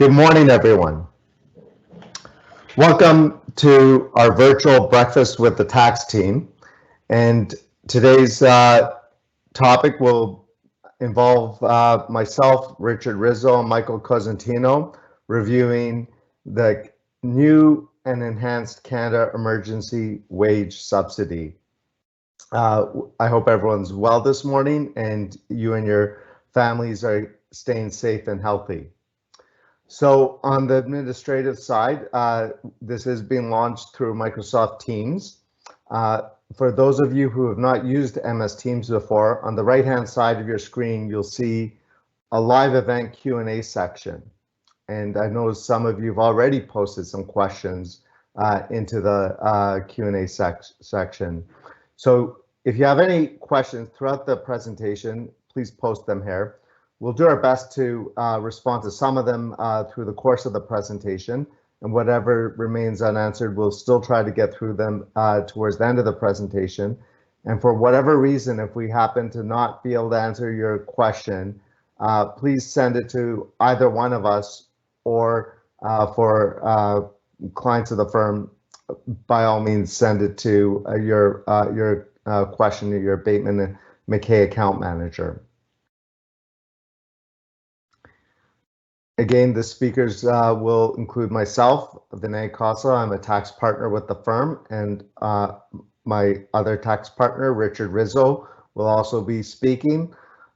Good morning, everyone. Welcome to our virtual breakfast with the tax team. And today's topic will involve myself, Richard Rizzo, and Michael Cosentino reviewing the new and enhanced Canada Emergency Wage Subsidy. I hope everyone's well this morning and you and your families are staying safe and healthy. So on the administrative side, this is being launched through Microsoft Teams. For those of you who have not used MS Teams before, on the right-hand side of your screen, you'll see a live event Q&A section. And I know some of you have already posted some questions into the Q&A section. So if you have any questions throughout the presentation, please post them here. We'll do our best to respond to some of them through the course of the presentation, and whatever remains unanswered, we'll still try to get through them towards the end of the presentation. And for whatever reason, if we happen to not be able to answer your question, please send it to either one of us, or for clients of the firm, by all means, send it to your question to your Bateman and McKay account manager. Again, the speakers will include myself, Vinay Casa. I'm a tax partner with the firm, and my other tax partner, Richard Rizzo, will also be speaking,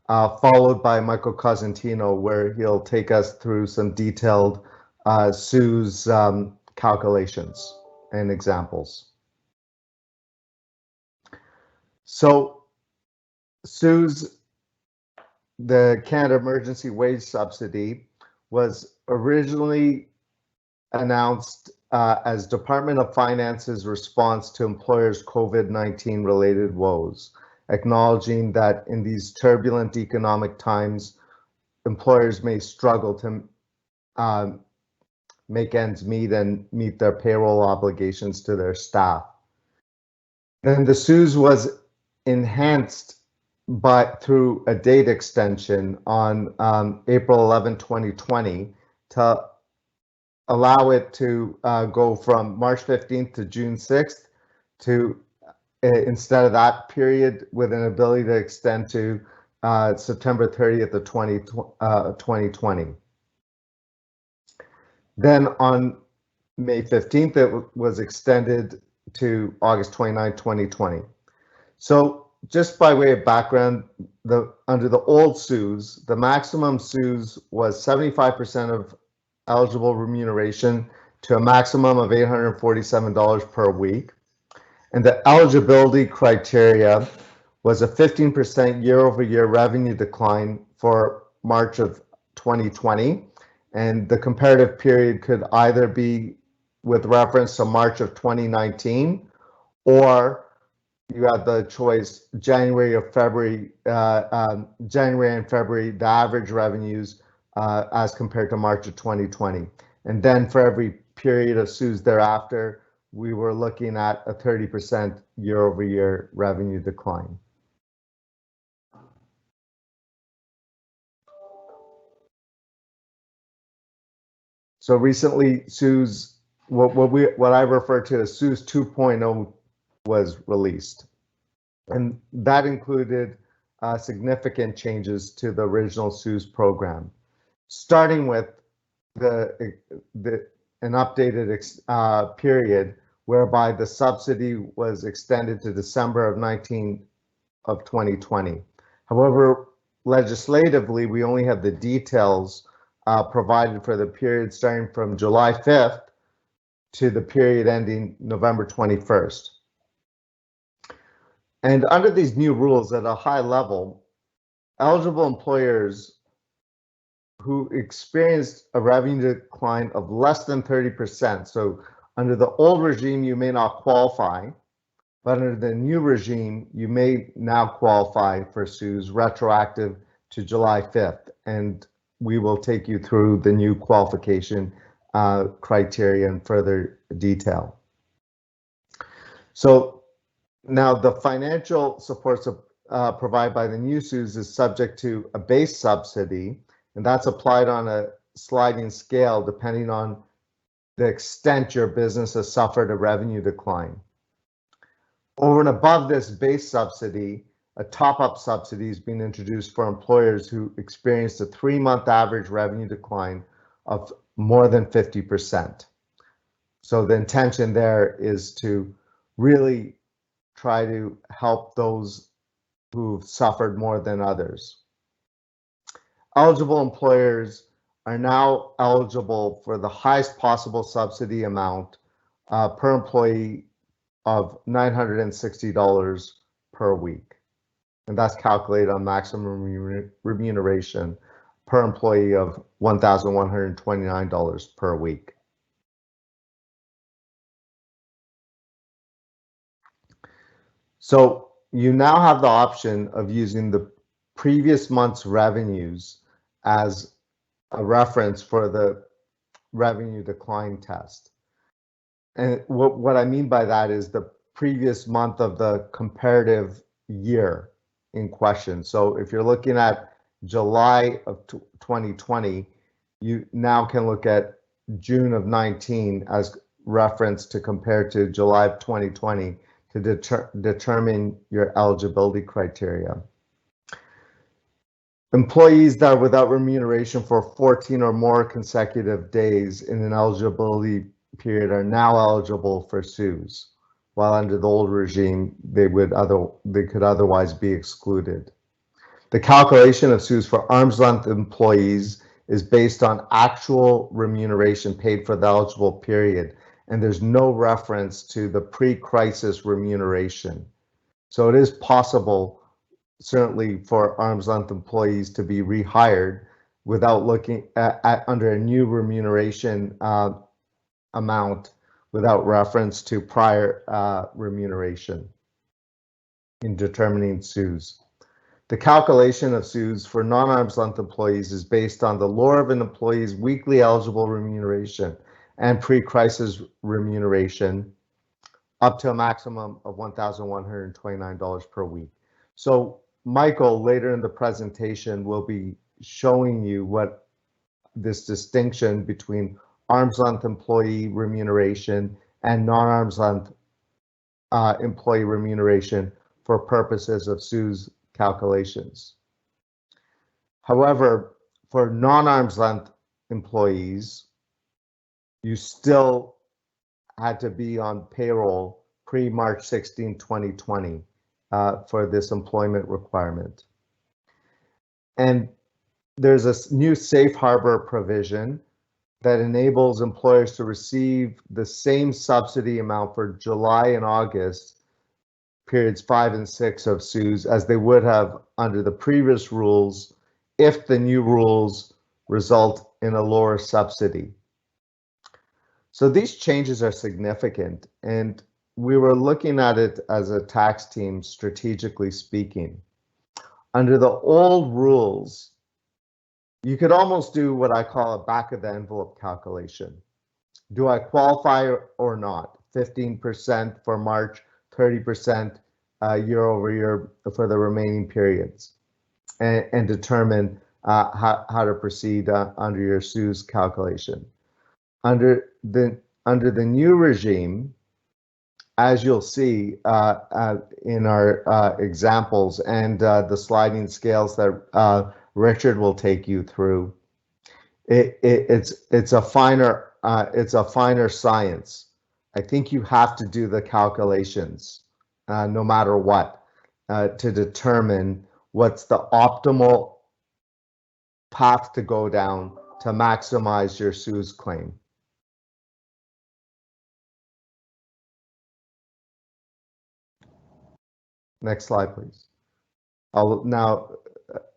followed by Michael Cosentino, where he'll take us through some detailed CEWS calculations and examples. So CEWS, the Canada Emergency Wage Subsidy, was originally announced as Department of Finance's response to employers' COVID-19 related woes, acknowledging that in these turbulent economic times, employers may struggle to make ends meet and meet their payroll obligations to their staff. Then the CEWS was enhanced through a date extension on April 11, 2020 to allow it to go from March 15th to June 6th to, instead of that period, with an ability to extend to September 30th of 2020. Then on May 15th, it was extended to August 29, 2020. So just by way of background, under the old CEWS, the maximum CEWS was 75% of eligible remuneration to a maximum of $847 per week. And the eligibility criteria was a 15% year-over-year revenue decline for March of 2020. And the comparative period could either be with reference to March of 2019, or you had the choice January and February, the average revenues as compared to March of 2020. And then for every period of CEWS thereafter, we were looking at a 30% year-over-year revenue decline. So recently, CEWS, what I refer to as CEWS 2.0 was released, and that included significant changes to the original CEWS program, starting with an updated period whereby the subsidy was extended to December of 2020. However, legislatively, we only have the details provided for the period starting from July 5th to the period ending November 21st. And under these new rules, at a high level, eligible employers who experienced a revenue decline of less than 30%, so under the old regime, you may not qualify, but under the new regime, you may now qualify for CEWS retroactive to July 5th. And we will take you through the new qualification criteria in further detail. So now the financial supports provided by the new CEWS is subject to a base subsidy, and that's applied on a sliding scale depending on the extent your business has suffered a revenue decline. Over and above this base subsidy, a top-up subsidy is being introduced for employers who experienced a 3-month average revenue decline of more than 50%. So the intention there is to really try to help those who've suffered more than others. Eligible employers are now eligible for the highest possible subsidy amount per employee of $960 per week. And that's calculated on maximum remuneration per employee of $1,129 per week. So you now have the option of using the previous month's revenues as a reference for the revenue decline test. And what I mean by that is the previous month of the comparative year in question. So if you're looking at July of 2020, you now can look at June of 19 as reference to compare to July of 2020 to determine your eligibility criteria. Employees that are without remuneration for 14 or more consecutive days in an eligibility period are now eligible for CEWS, while under the old regime they could otherwise be excluded. The calculation of CEWS for arm's length employees is based on actual remuneration paid for the eligible period, and there's no reference to the pre-crisis remuneration. So it is possible, certainly for arm's length employees, to be rehired without looking at under a new remuneration amount without reference to prior remuneration in determining CEWS. The calculation of CEWS for non-arm's length employees is based on the lower of an employee's weekly eligible remuneration and pre-crisis remuneration up to a maximum of $1,129 per week. So Michael, later in the presentation, will be showing you what this distinction between arm's length employee remuneration and non-arm's length employee remuneration for purposes of CEWS calculations. However, for non-arm's length employees, you still had to be on payroll pre-March 16, 2020 for this employment requirement. And there's a new safe harbor provision that enables employers to receive the same subsidy amount for July and August, periods 5 and 6 of CEWS, as they would have under the previous rules if the new rules result in a lower subsidy. So these changes are significant, and we were looking at it as a tax team, strategically speaking. Under the old rules, you could almost do what I call a back of the envelope calculation. Do I qualify or not? 15% for March, 30% year over year for the remaining periods, and determine how to proceed under your CEWS calculation. Under the new regime, as you'll see in our examples and the sliding scales that Richard will take you through, it's a finer science. I think you have to do the calculations no matter what to determine what's the optimal path to go down to maximize your CEWS claim. Next slide, please.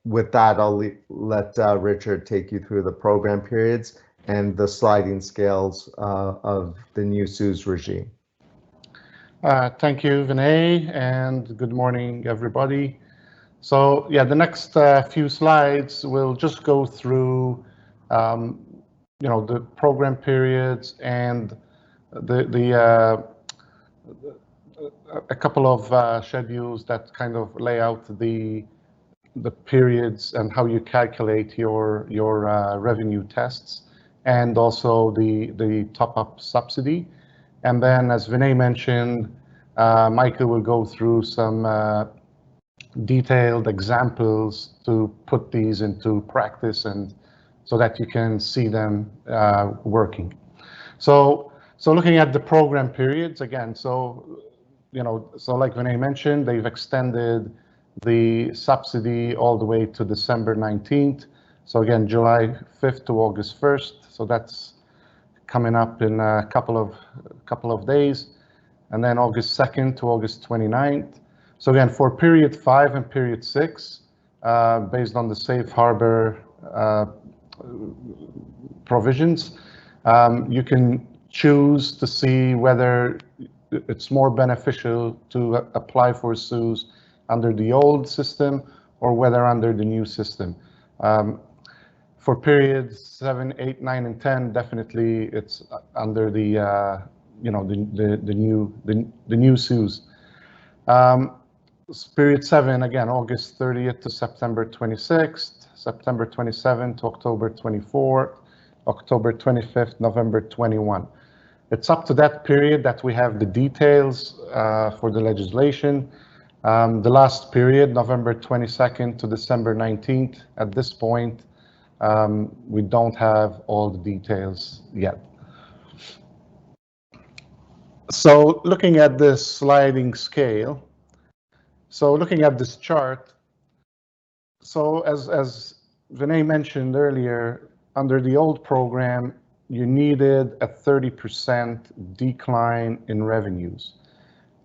With that, I'll let Richard take you through the program periods and the sliding scales of the new CEWS regime. Thank you, Vinay, and good morning, everybody. So yeah, the next few slides will just go through, the program periods and a couple of schedules that kind of lay out the the periods and how you calculate your revenue tests, and also the top-up subsidy. And then, as Vinay mentioned, Michael will go through some detailed examples to put these into practice, and so that you can see them working. So looking at the program periods again, so like Vinay mentioned, they've extended the subsidy all the way to December 19th. So again, July 5th to August 1st. So that's coming up in a couple of days. And then August 2nd to August 29th. So again, for period 5 and period 6, based on the safe harbor provisions, you can choose to see whether it's more beneficial to apply for CEWS under the old system or whether under the new system. For periods 7, 8, 9, and 10, definitely it's under the the new CEWS. Period 7, again, August 30th to September 26th, September 27th to October 24th, October 25th, November 21. It's up to that period that we have the details for the legislation. The last period, November 22nd to December 19th, at this point, we don't have all the details yet. So looking at this sliding scale, so looking at this chart, so as Vinay mentioned earlier, under the old program, you needed a 30% decline in revenues.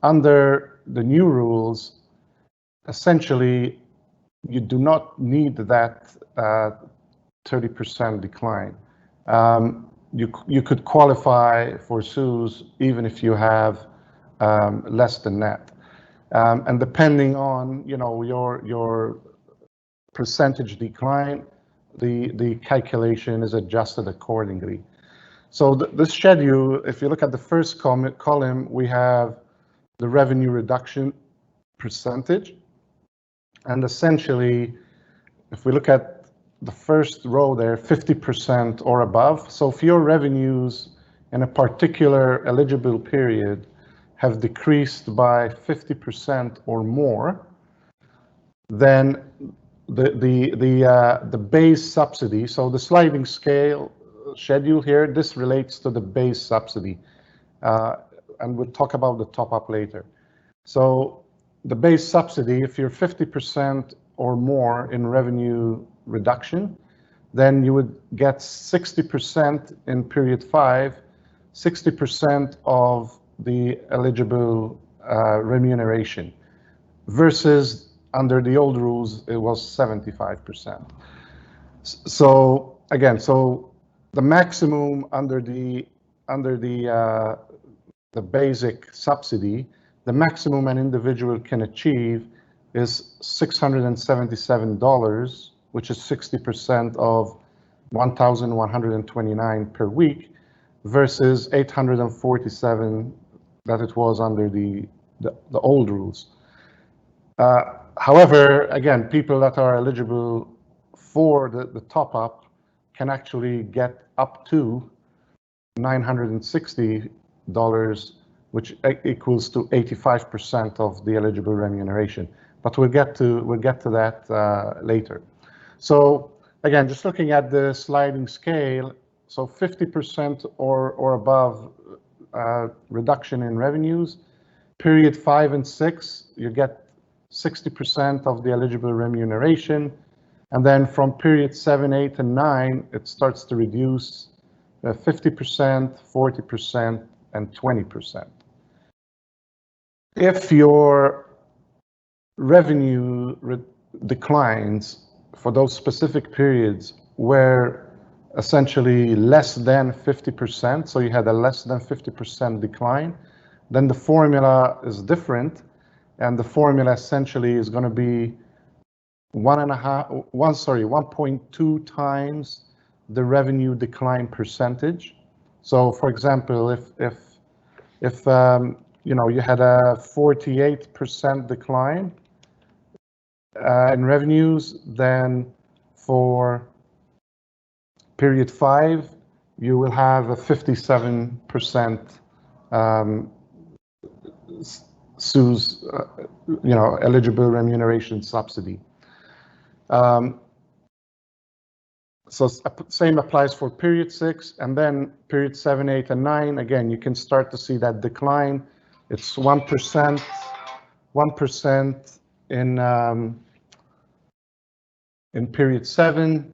Under the new rules, essentially, you do not need that 30% decline. You could qualify for CEWS even if you have less than that. And depending on your percentage decline, the calculation is adjusted accordingly. So this schedule, if you look at the first column, we have the revenue reduction percentage. And essentially, if we look at the first row there, 50% or above. So if your revenues in a particular eligible period have decreased by 50% or more, then the base subsidy, so the sliding scale schedule here, this relates to the base subsidy. And we'll talk about the top-up later. So the base subsidy, if you're 50% or more in revenue reduction, then you would get 60% in period 5, 60% of the eligible remuneration, versus under the old rules, it was 75%. So again, so the maximum under the basic subsidy, the maximum an individual can achieve is $677, which is 60% of $1,129 per week, versus $847 that it was under the old rules. However, again, people that are eligible for the top-up can actually get up to $960, which equals to 85% of the eligible remuneration. But we'll get to that later. So again, just looking at the sliding scale, so 50% or above reduction in revenues. Period 5 and 6, you get 60% of the eligible remuneration. And then from period 7, 8, and 9, it starts to reduce 50%, 40%, and 20%. If your revenue declines for those specific periods were essentially less than 50%, so you had a less than 50% decline, then the formula is different, and the formula essentially is going to be 1.2 times the revenue decline percentage. So, for example, if you had a 48% decline, in revenues, then for period 5, you will have a 57% CEWS, eligible remuneration subsidy. So same applies for period 6, and then period 7, 8, and 9. Again, you can start to see that decline. It's 1%, 1% in period 7,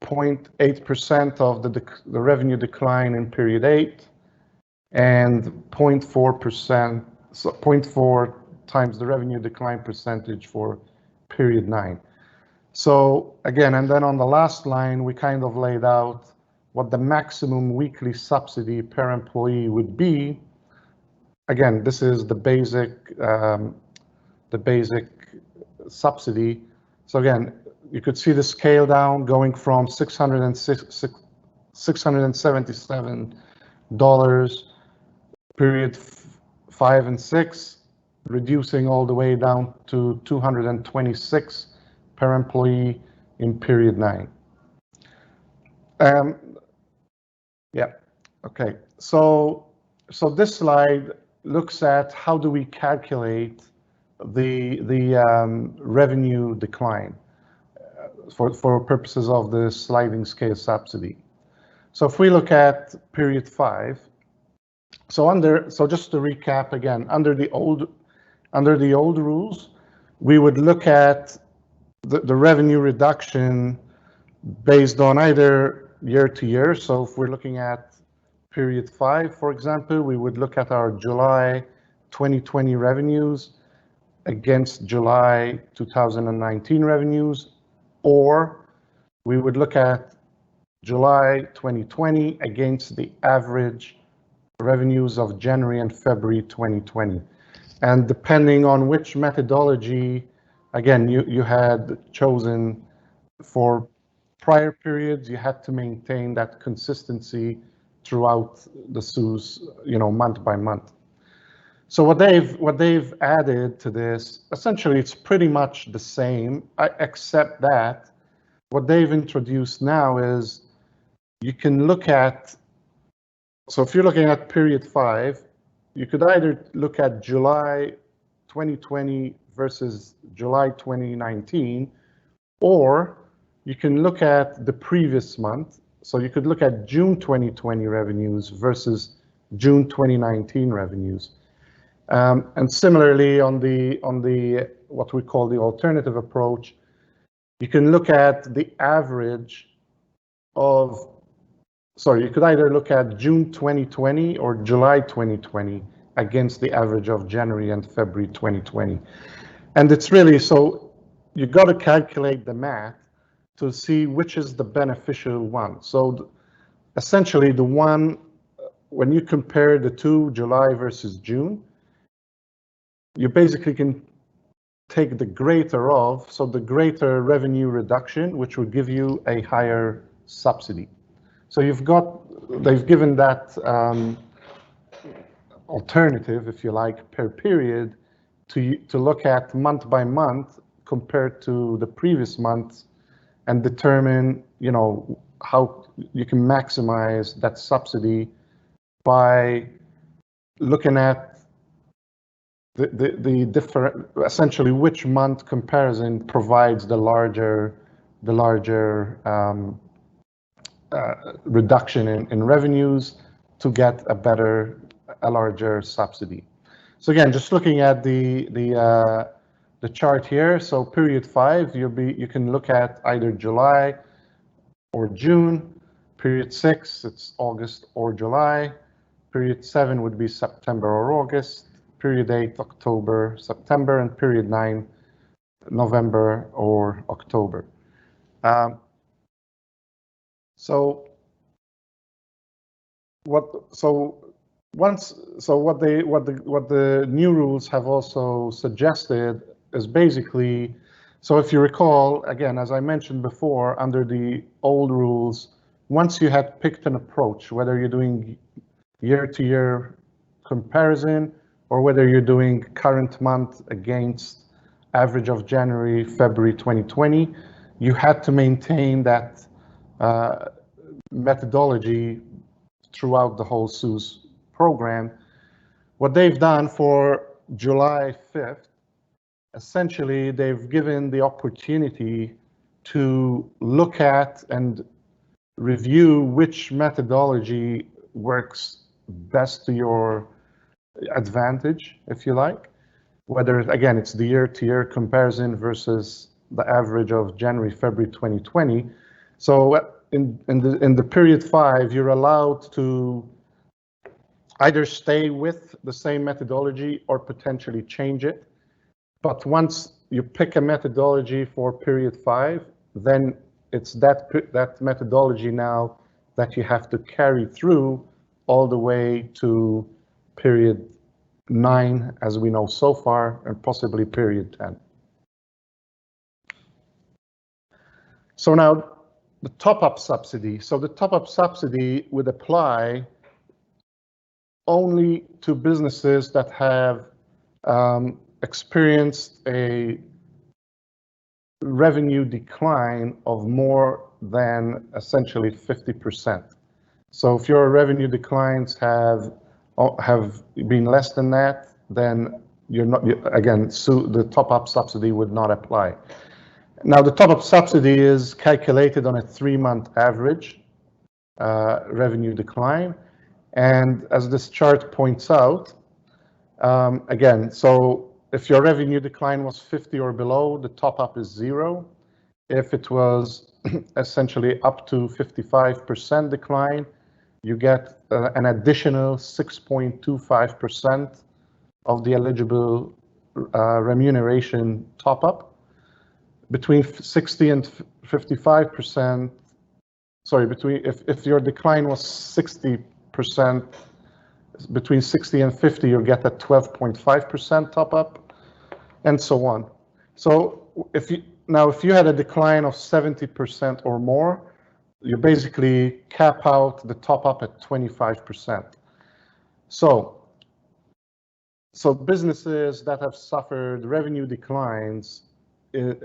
0.8% of the revenue decline in period 8, and 0.4%, so 0.4 times the revenue decline percentage for period 9. So again, and then on the last line, we kind of laid out what the maximum weekly subsidy per employee would be. Again, this is the basic subsidy. So again, you could see the scale down going from $677 period 5 and 6, reducing all the way down to $226 per employee in period 9. Yeah, okay. So this slide looks at how do we calculate the revenue decline for purposes of the sliding scale subsidy. So if we look at period 5, so just to recap again, under the old rules, we would look at the revenue reduction based on either year to year. So if we're looking at period 5, for example, we would look at our July 2020 revenues against July 2019 revenues, or we would look at July 2020 against the average revenues of January and February 2020. And depending on which methodology, again, you had chosen for prior periods, you had to maintain that consistency throughout the CEWS, month by month. So what they've added to this, essentially, it's pretty much the same, except that what they've introduced now is you can look at. So if you're looking at period 5, you could either look at July 2020 versus July 2019, or you can look at the previous month. So you could look at June 2020 revenues versus June 2019 revenues. And similarly, on the what we call the alternative approach, you can look at the average of. Sorry, you could either look at June 2020 or July 2020 against the average of January and February 2020. And it's really, so you got to calculate the math to see which is the beneficial one. So essentially the one, when you compare the two, July versus June, you basically can take the greater of, so the greater revenue reduction, which will give you a higher subsidy. So they've given that alternative, if you like, per period to look at month by month compared to the previous month and determine, how you can maximize that subsidy by looking at the different, essentially which month comparison provides the larger reduction in revenues to get a larger subsidy. So again, just looking at the chart here. So period 5, you can look at either July or June. Period 6, it's August or July. Period 7 would be September or August. Period 8, October, September, and period 9, November or October. So what the new rules have also suggested is basically, so if you recall, again, as I mentioned before, under the old rules, once you had picked an approach, whether you're doing year-to-year comparison or whether you're doing current month against average of January, February 2020, you had to maintain that methodology throughout the whole CEWS program. What they've done for July 5th, essentially they've given the opportunity to look at and review which methodology works best to your advantage, if you like. Whether, again, it's the year-to-year comparison versus the average of January, February 2020. So in the period 5, you're allowed to either stay with the same methodology or potentially change it. But once you pick a methodology for period 5, then it's that methodology now that you have to carry through all the way to period 9, as we know so far, and possibly period 10. So now the top-up subsidy. So the top-up subsidy would apply only to businesses that have experienced a revenue decline of more than essentially 50%. So if your revenue declines have been less than that, then you're not, again, so the top-up subsidy would not apply. Now, the top-up subsidy is calculated on a 3-month average revenue decline. And as this chart points out, again, so if your revenue decline was 50 or below, the top-up is 0. If it was essentially up to 55% decline, you get an additional 6.25% of the eligible remuneration top-up. Between 60 and 55%, sorry, if your decline was 60%, between 60 and 50, you'll get a 12.5% top-up, and so on. So if you had a decline of 70% or more, you basically cap out the top-up at 25%. So businesses that have suffered revenue declines in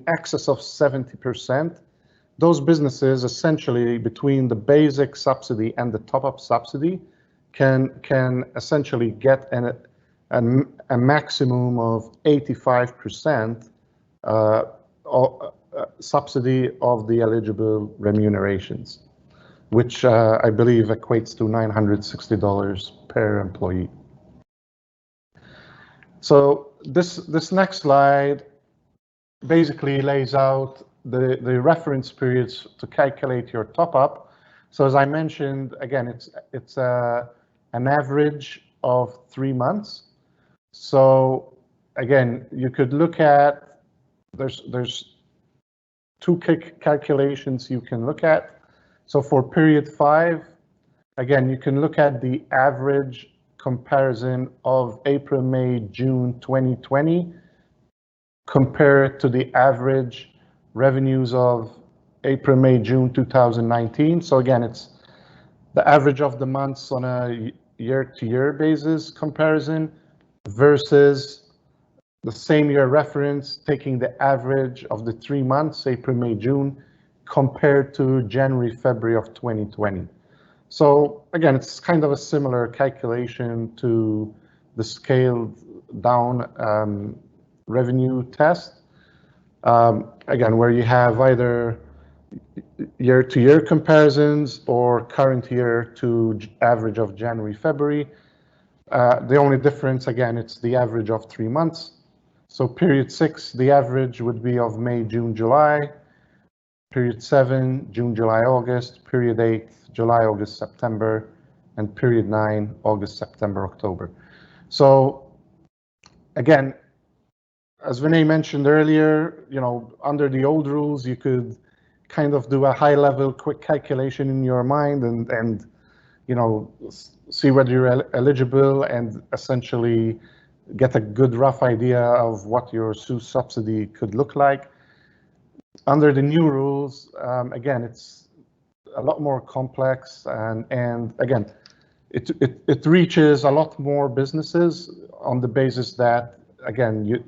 excess of 70%, those businesses essentially between the basic subsidy and the top-up subsidy can essentially get a maximum of 85% subsidy of the eligible remunerations, which I believe equates to $960 per employee. So this next slide basically lays out the reference periods to calculate your top-up. So as I mentioned, again, it's an average of 3 months. So again, you could look at, there's 2 calculations you can look at. So for period 5, again, you can look at the average comparison of April, May, June 2020, compare it to the average revenues of April, May, June 2019. So again, it's the average of the months on a year-to-year basis comparison versus the same year reference, taking the average of the 3 months, April, May, June, compared to January, February of 2020. So again, it's kind of a similar calculation to the scaled down revenue test. Again, where you have either year-to-year comparisons or current year to average of January, February. The only difference, again, it's the average of 3 months. So period 6, the average would be of May, June, July. Period 7, June, July, August. Period 8, July, August, September. And period 9, August, September, October. So again, as Vinay mentioned earlier, under the old rules, you could kind of do a high-level quick calculation in your mind and see whether you're eligible and essentially get a good rough idea of what your CEWS subsidy could look like. Under the new rules, again, it's a lot more complex, and again, it reaches a lot more businesses on the basis that again, you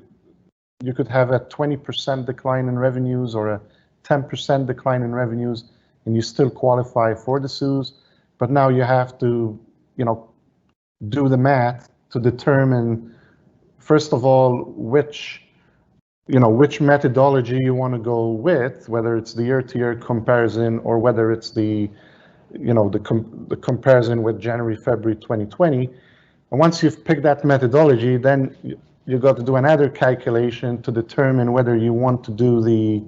could have a 20% decline in revenues or a 10% decline in revenues, and you still qualify for the CEWS. But now you have to, do the math to determine, first of all, which methodology you want to go with, whether it's the year-to-year comparison or whether it's the comparison with January, February 2020. And once you've picked that methodology, then you got to do another calculation to determine whether you want to do the,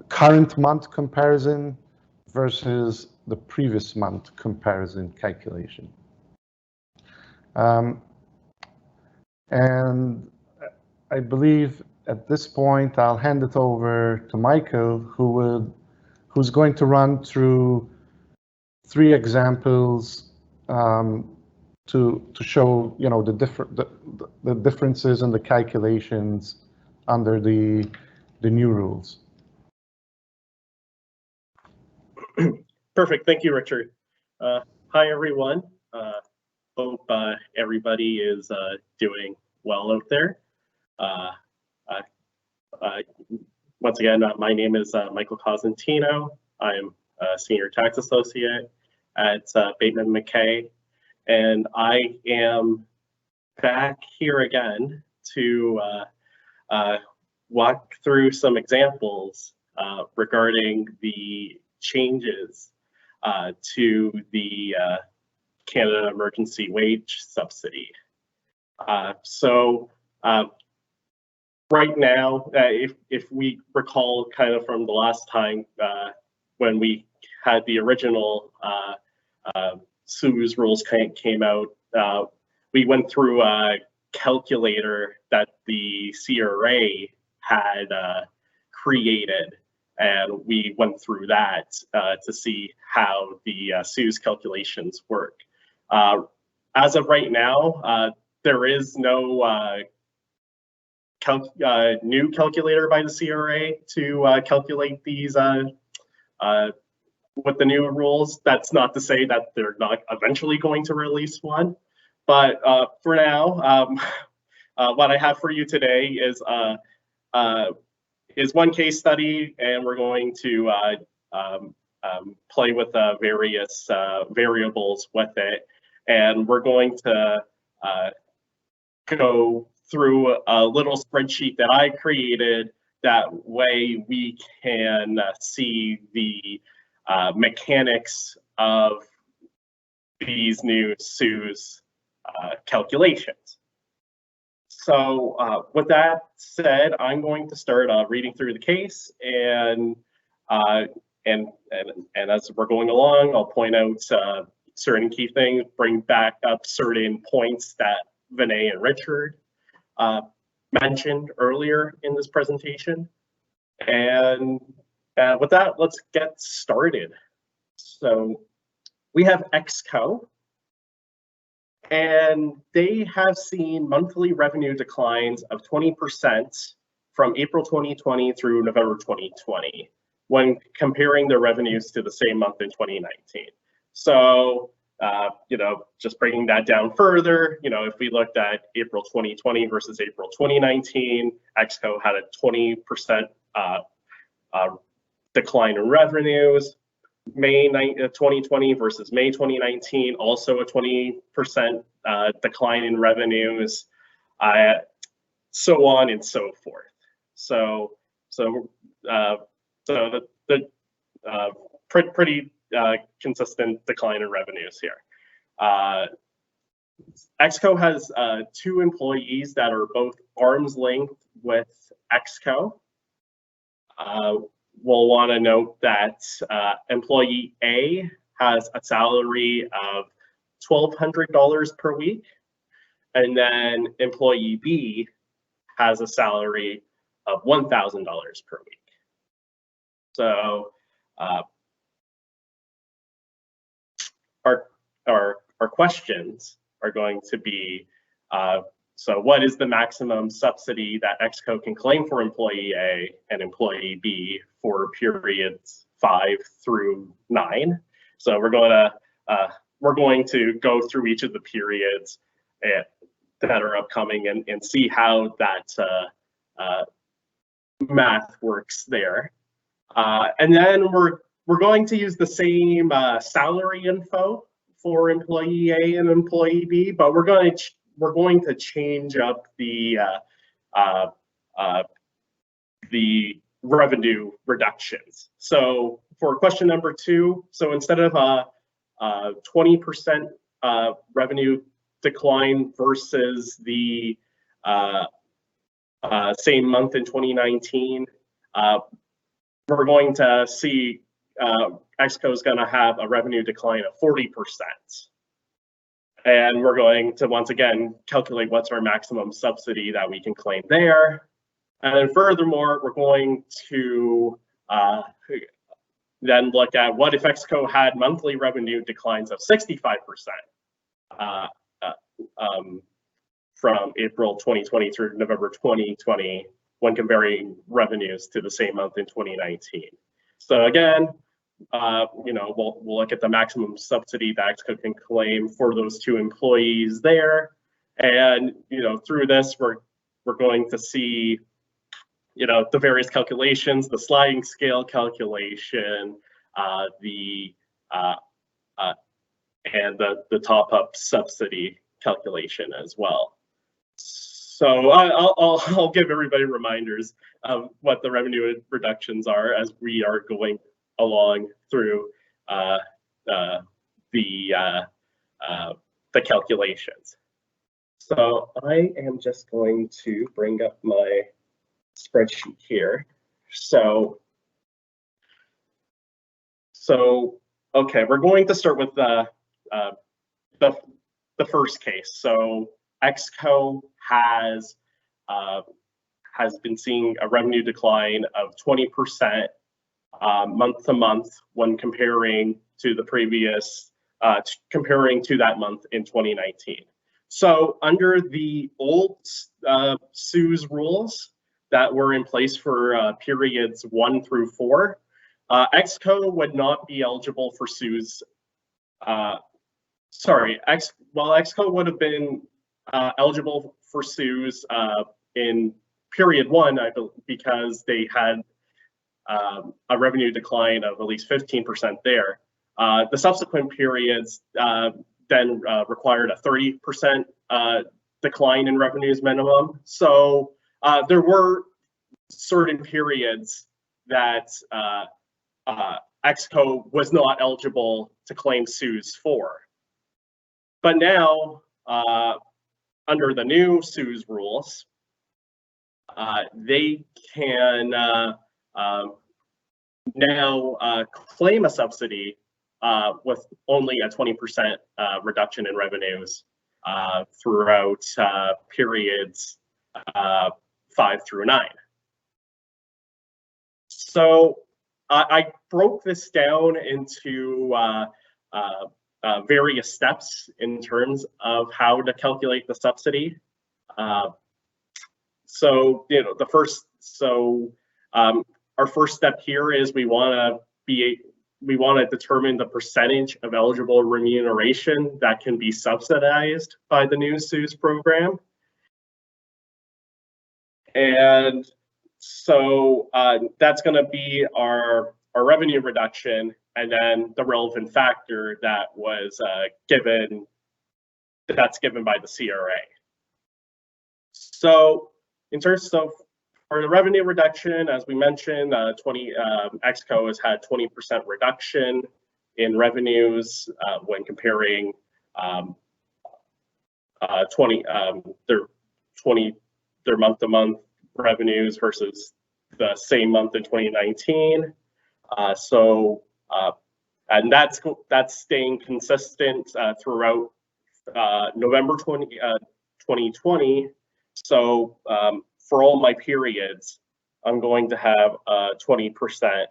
current month comparison versus the previous month comparison calculation. And I believe at this point, I'll hand it over to Michael, who's going to run through 3 examples to show, the differences in the calculations under the new rules. Perfect. Thank you, Richard. Hi, everyone. Hope everybody is doing well out there. Once again, my name is Michael Cosentino. I'm a senior tax associate at Bateman McKay, and I am back here again to walk through some examples regarding the changes to the Canada Emergency Wage Subsidy. Right now, if we recall kind of from the last time when we had the original CEWS rules came out, we went through a calculator that the CRA had created, and we went through that to see how the CEWS calculations work. As of right now, there is no new calculator by the CRA to calculate these with the new rules. That's not to say that they're not eventually going to release one, but for now, what I have for you today is one case study, and we're going to play with various variables with it, and we're going to go through a little spreadsheet that I created. That way we can see the mechanics of these new CEWS calculations. So with that said, I'm going to start reading through the case, and as we're going along, I'll point out certain key things, bring back up certain points that Vinay and Richard mentioned earlier in this presentation. And with that, let's get started. So we have XCO, and they have seen monthly revenue declines of 20% from April 2020 through November 2020 when comparing their revenues to the same month in 2019. So just breaking that down further, if we looked at April 2020 versus April 2019, XCO had a 20% decline in revenues. May 2020 versus May 2019, also a 20% decline in revenues, so on and so forth. So the pretty consistent decline in revenues here. XCO has 2 employees that are both arm's length with XCO. We'll want to note that employee A has a salary of $1,200 per week, and then employee B has a salary of $1,000 per week. So our questions are going to be, so what is the maximum subsidy that XCO can claim for employee A and employee B for periods 5 through 9? So we're going to go through each of the periods that are upcoming and see how that math works there. And then we're going to use the same salary info for employee A and employee B, but we're going to change up the revenue reductions. So for question number 2, so instead of a 20% revenue decline versus the same month in 2019, we're going to see EXCO is going to have a revenue decline of 40%. And we're going to once again calculate what's our maximum subsidy that we can claim there. And then furthermore, we're going to then look at what if EXCO had monthly revenue declines of 65% from April 2020 through November 2020 when comparing revenues to the same month in 2019. So again, we'll look at the maximum subsidy that EXCO can claim for those 2 employees there, and through this we're going to see the various calculations, the sliding scale calculation, and the top-up subsidy calculation as well. So I'll give everybody reminders of what the revenue reductions are as we are going along through the calculations. So I am just going to bring up my spreadsheet here. So okay, we're going to start with the first case. So EXCO has been seeing a revenue decline of 20% month to month when comparing to the previous, comparing to that month in 2019. So under the old CEWS rules that were in place for periods 1 through 4, EXCO would not be eligible for CEWS. EXCO would have been eligible for CEWS in period 1, because they had a revenue decline of at least 15% there. The subsequent periods then required a 30% decline in revenues minimum. So there were certain periods that EXCO was not eligible to claim CEWS for. But now, under the new CEWS rules, they can now claim a subsidy with only a 20% reduction in revenues throughout periods 5 through 9. So I broke this down into various steps in terms of how to calculate the subsidy. Our first step here is we want to determine the percentage of eligible remuneration that can be subsidized by the new CEWS program. And so that's going to be our revenue reduction, and then the relevant factor that was given by the CRA. So in terms of for the revenue reduction, as we mentioned, EXCO has had 20% reduction in revenues when comparing their month-to-month revenues versus the same month in 2019. And that's staying consistent throughout November 2020. So for all my periods, I'm going to have a 20%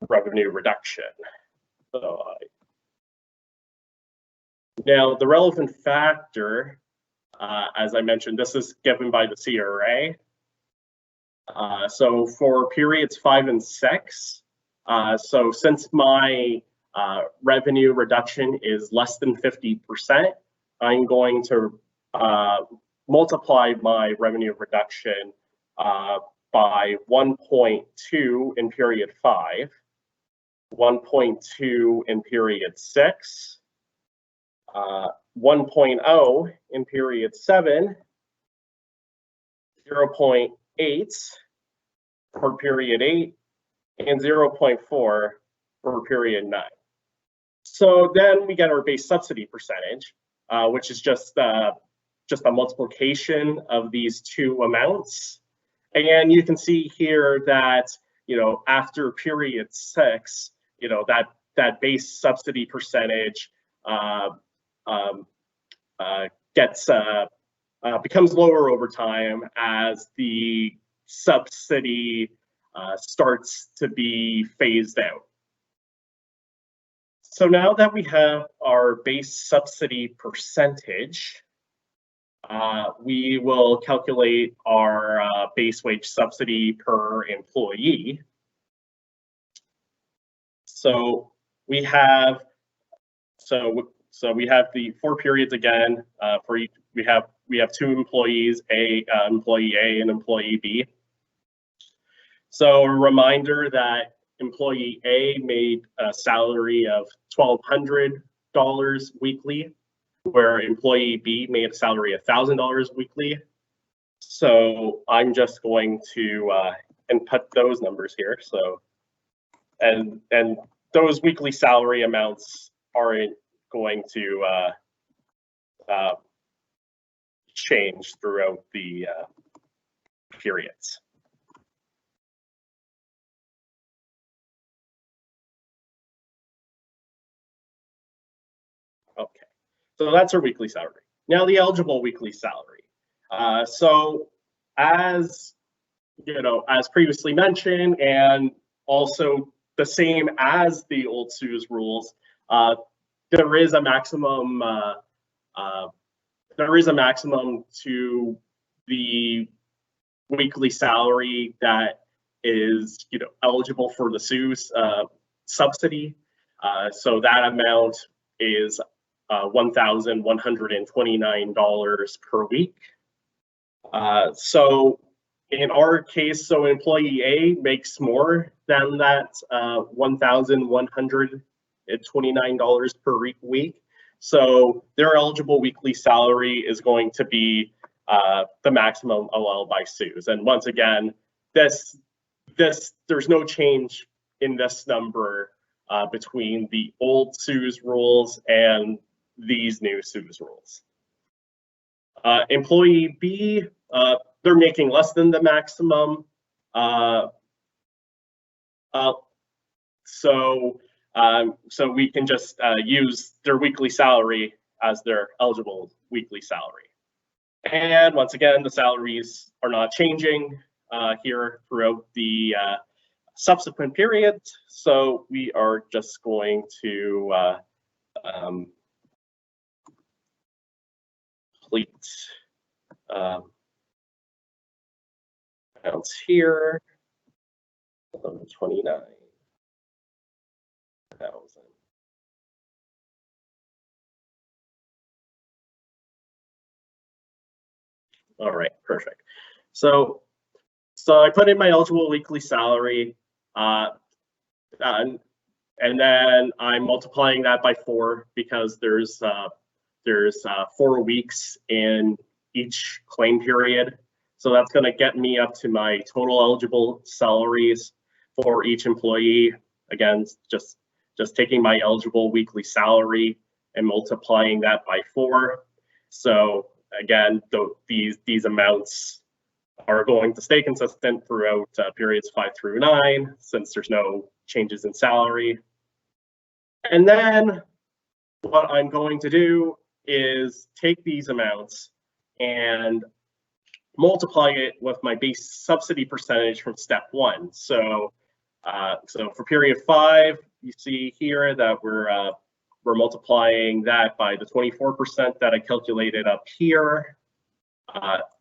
revenue reduction. Now the relevant factor, as I mentioned, this is given by the CRA. So for periods 5 and 6, so since my revenue reduction is less than 50%, I'm going to multiply my revenue reduction by 1.2 in period 5, 1.2 in period 6, 1.0 in period 7, 0.8 for period 8, and 0.4 for period 9. So then we get our base subsidy percentage, which is just a multiplication of these two amounts. And you can see here that, after period 6, that base subsidy percentage becomes lower over time as the subsidy starts to be phased out. So now that we have our base subsidy percentage, we will calculate our base wage subsidy per employee. So we have the 4 periods again. For each, we have 2 employees, employee A and employee B. So a reminder that employee A made a salary of $1,200 weekly, where employee B made a salary of $1,000 weekly. So I'm just going to input those numbers here. So, and those weekly salary amounts aren't going to change throughout the periods. Okay, so that's our weekly salary. Now the eligible weekly salary. So as as previously mentioned, and also the same as the old CEWS rules, there is a maximum. There is a maximum to the weekly salary that is eligible for the CEWS subsidy. So that amount is $1,129 per week. So in our case, so employee A makes more than that $1,129 per week. So their eligible weekly salary is going to be the maximum allowed by CEWS. And once again, there's no change in this number between the old CEWS rules and these new CEWS rules. Employee B, they're making less than the maximum. So we can just use their weekly salary as their eligible weekly salary. And once again, the salaries are not changing here throughout the subsequent periods. So we are just going to complete amounts here, 29,000. All right, perfect. So I put in my eligible weekly salary, and then I'm multiplying that by 4 because there's 4 weeks in each claim period. So that's going to get me up to my total eligible salaries for each employee. Again, just taking my eligible weekly salary and multiplying that by 4. So again, these amounts are going to stay consistent throughout periods 5 through 9, since there's no changes in salary. And then what I'm going to do is take these amounts and multiply it with my base subsidy percentage from step 1. So for period 5, you see here that we're multiplying that by the 24% that I calculated up here.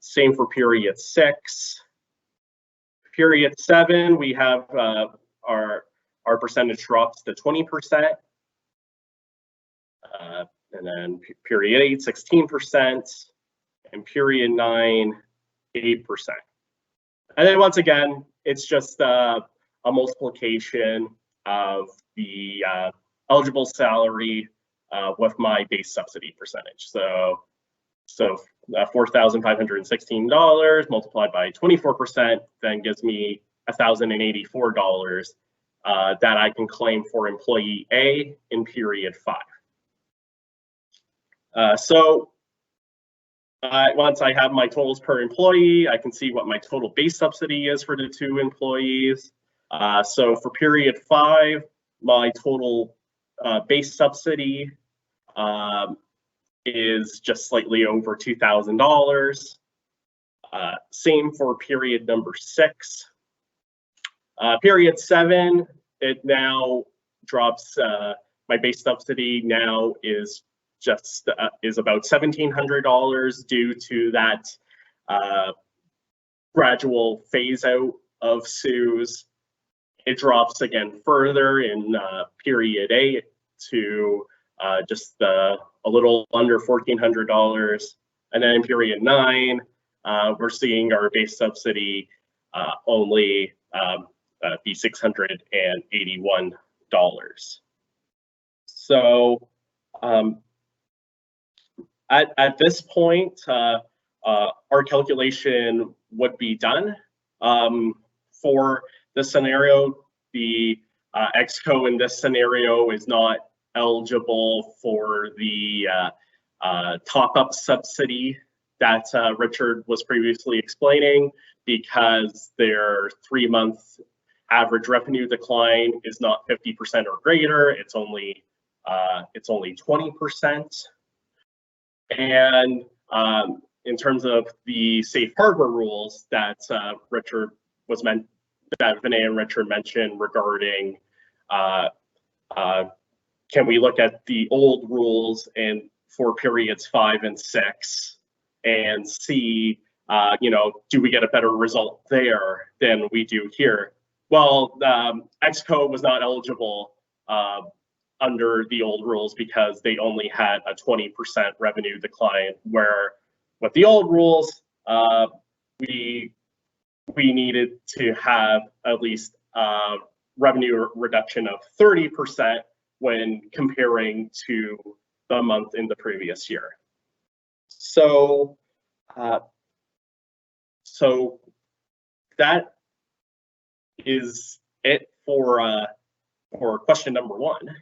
Same for period 6. Period 7, we have our percentage drops to 20%. and then period 8, 16%, and period 9, 8%. And then once again, it's just a multiplication of the eligible salary with my base subsidy percentage. So $4,516 multiplied by 24% then gives me $1,084 that I can claim for employee A in period 5. Once I have my totals per employee, I can see what my total base subsidy is for the 2 employees. So for period 5, my total base subsidy is just slightly over $2,000. Same for period number 6. Period 7, it now drops, my base subsidy now is just is about $1,700 due to that gradual phase out of CEWS. It drops again further in period 8 to just a little under $1,400. And then in period 9, we're seeing our base subsidy only be $681. So at this point, our calculation would be done. For this scenario, the EXCO in this scenario is not eligible for the top-up subsidy that Richard was previously explaining, because their 3-month average revenue decline is not 50% or greater. It's only 20%. And in terms of the safe harbor rules that that Vinay and Richard mentioned regarding can we look at the old rules and for periods 5 and 6 and see, do we get a better result there than we do here? Well, EXCO was not eligible under the old rules because they only had a 20% revenue decline, where with the old rules, we needed to have at least a revenue reduction of 30% when comparing to the month in the previous year. So that is it for question number 1.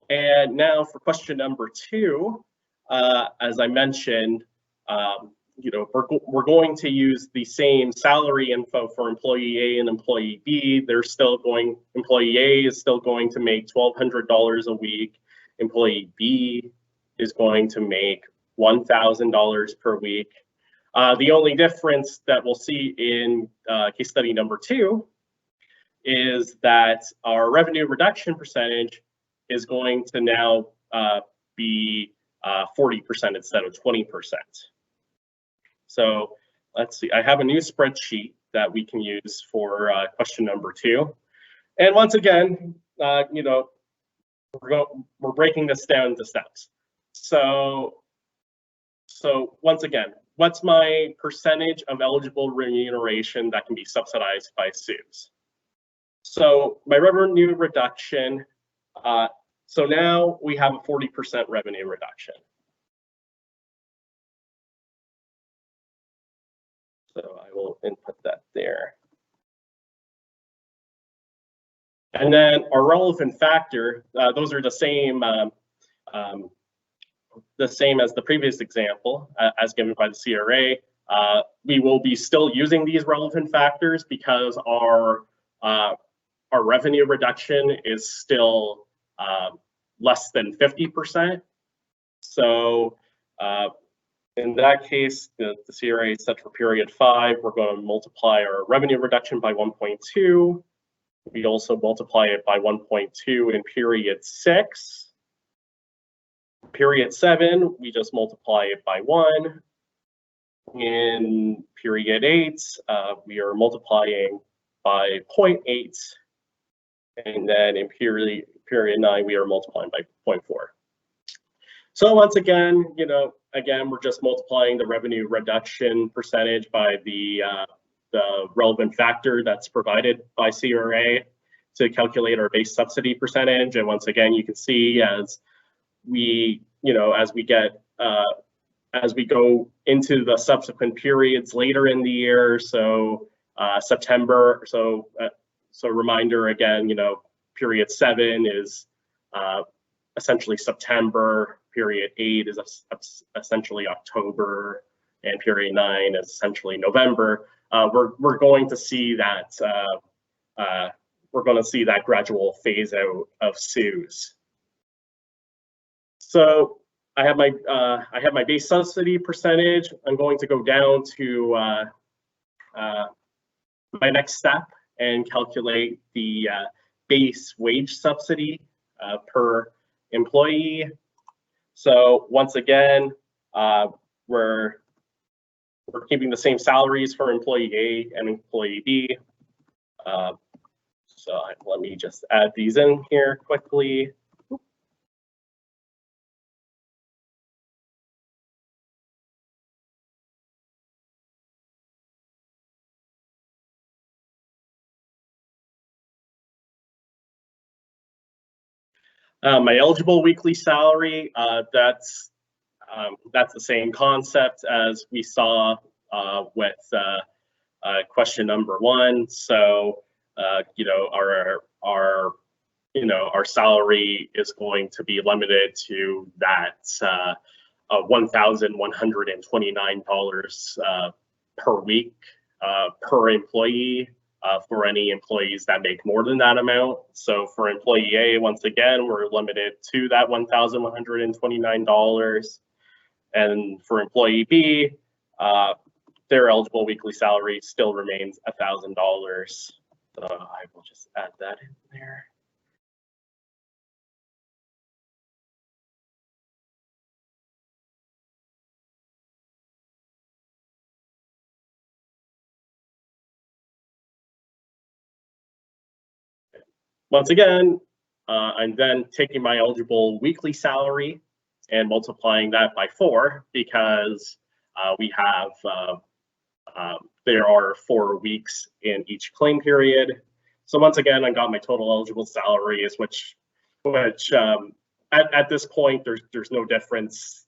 And now for question number 2, as I mentioned, we're going to use the same salary info for employee A and employee B. Employee A is still going to make $1,200 a week. Employee B is going to make $1,000 per week. The only difference that we'll see in case study number 2 is that our revenue reduction percentage is going to now be 40% instead of 20%. So let's see, I have a new spreadsheet that we can use for question number 2. And once again, we're breaking this down into steps. So once again, what's my percentage of eligible remuneration that can be subsidized by CEWS? So my revenue reduction, so now we have a 40% revenue reduction. So I will input that there. And then our relevant factor, those are the same as the previous example, as given by the CRA. We will be still using these relevant factors because our revenue reduction is still less than 50%. So in that case, the CRA is set for period 5. We're going to multiply our revenue reduction by 1.2. We also multiply it by 1.2 in period 6. Period 7, we just multiply it by 1. In period 8, we are multiplying by 0.8. And then in period 9, we are multiplying by 0.4. So once again, we're just multiplying the revenue reduction percentage by the relevant factor that's provided by CRA to calculate our base subsidy percentage. And once again, you can see as we go into the subsequent periods later in the year, so September, so reminder again, period 7 is essentially September, period 8 is essentially October, and period 9 is essentially November. We're going to see that gradual phase out of CEWS. So I have my base subsidy percentage. I'm going to go down to my next step and calculate the base wage subsidy per employee. So once again, we're keeping the same salaries for employee A and employee B. So let me just add these in here quickly. My eligible weekly salary, that's the same concept as we saw with question number 1. So, our salary is going to be limited to that $1,129 per week per employee. For any employees that make more than that amount. So for employee A, once again, we're limited to that $1,129. And for employee B, their eligible weekly salary still remains $1,000. So I will just add that in there. Once again, I'm then taking my eligible weekly salary and multiplying that by 4 because we have there are 4 weeks in each claim period. So once again, I got my total eligible salaries, which at this point there's no difference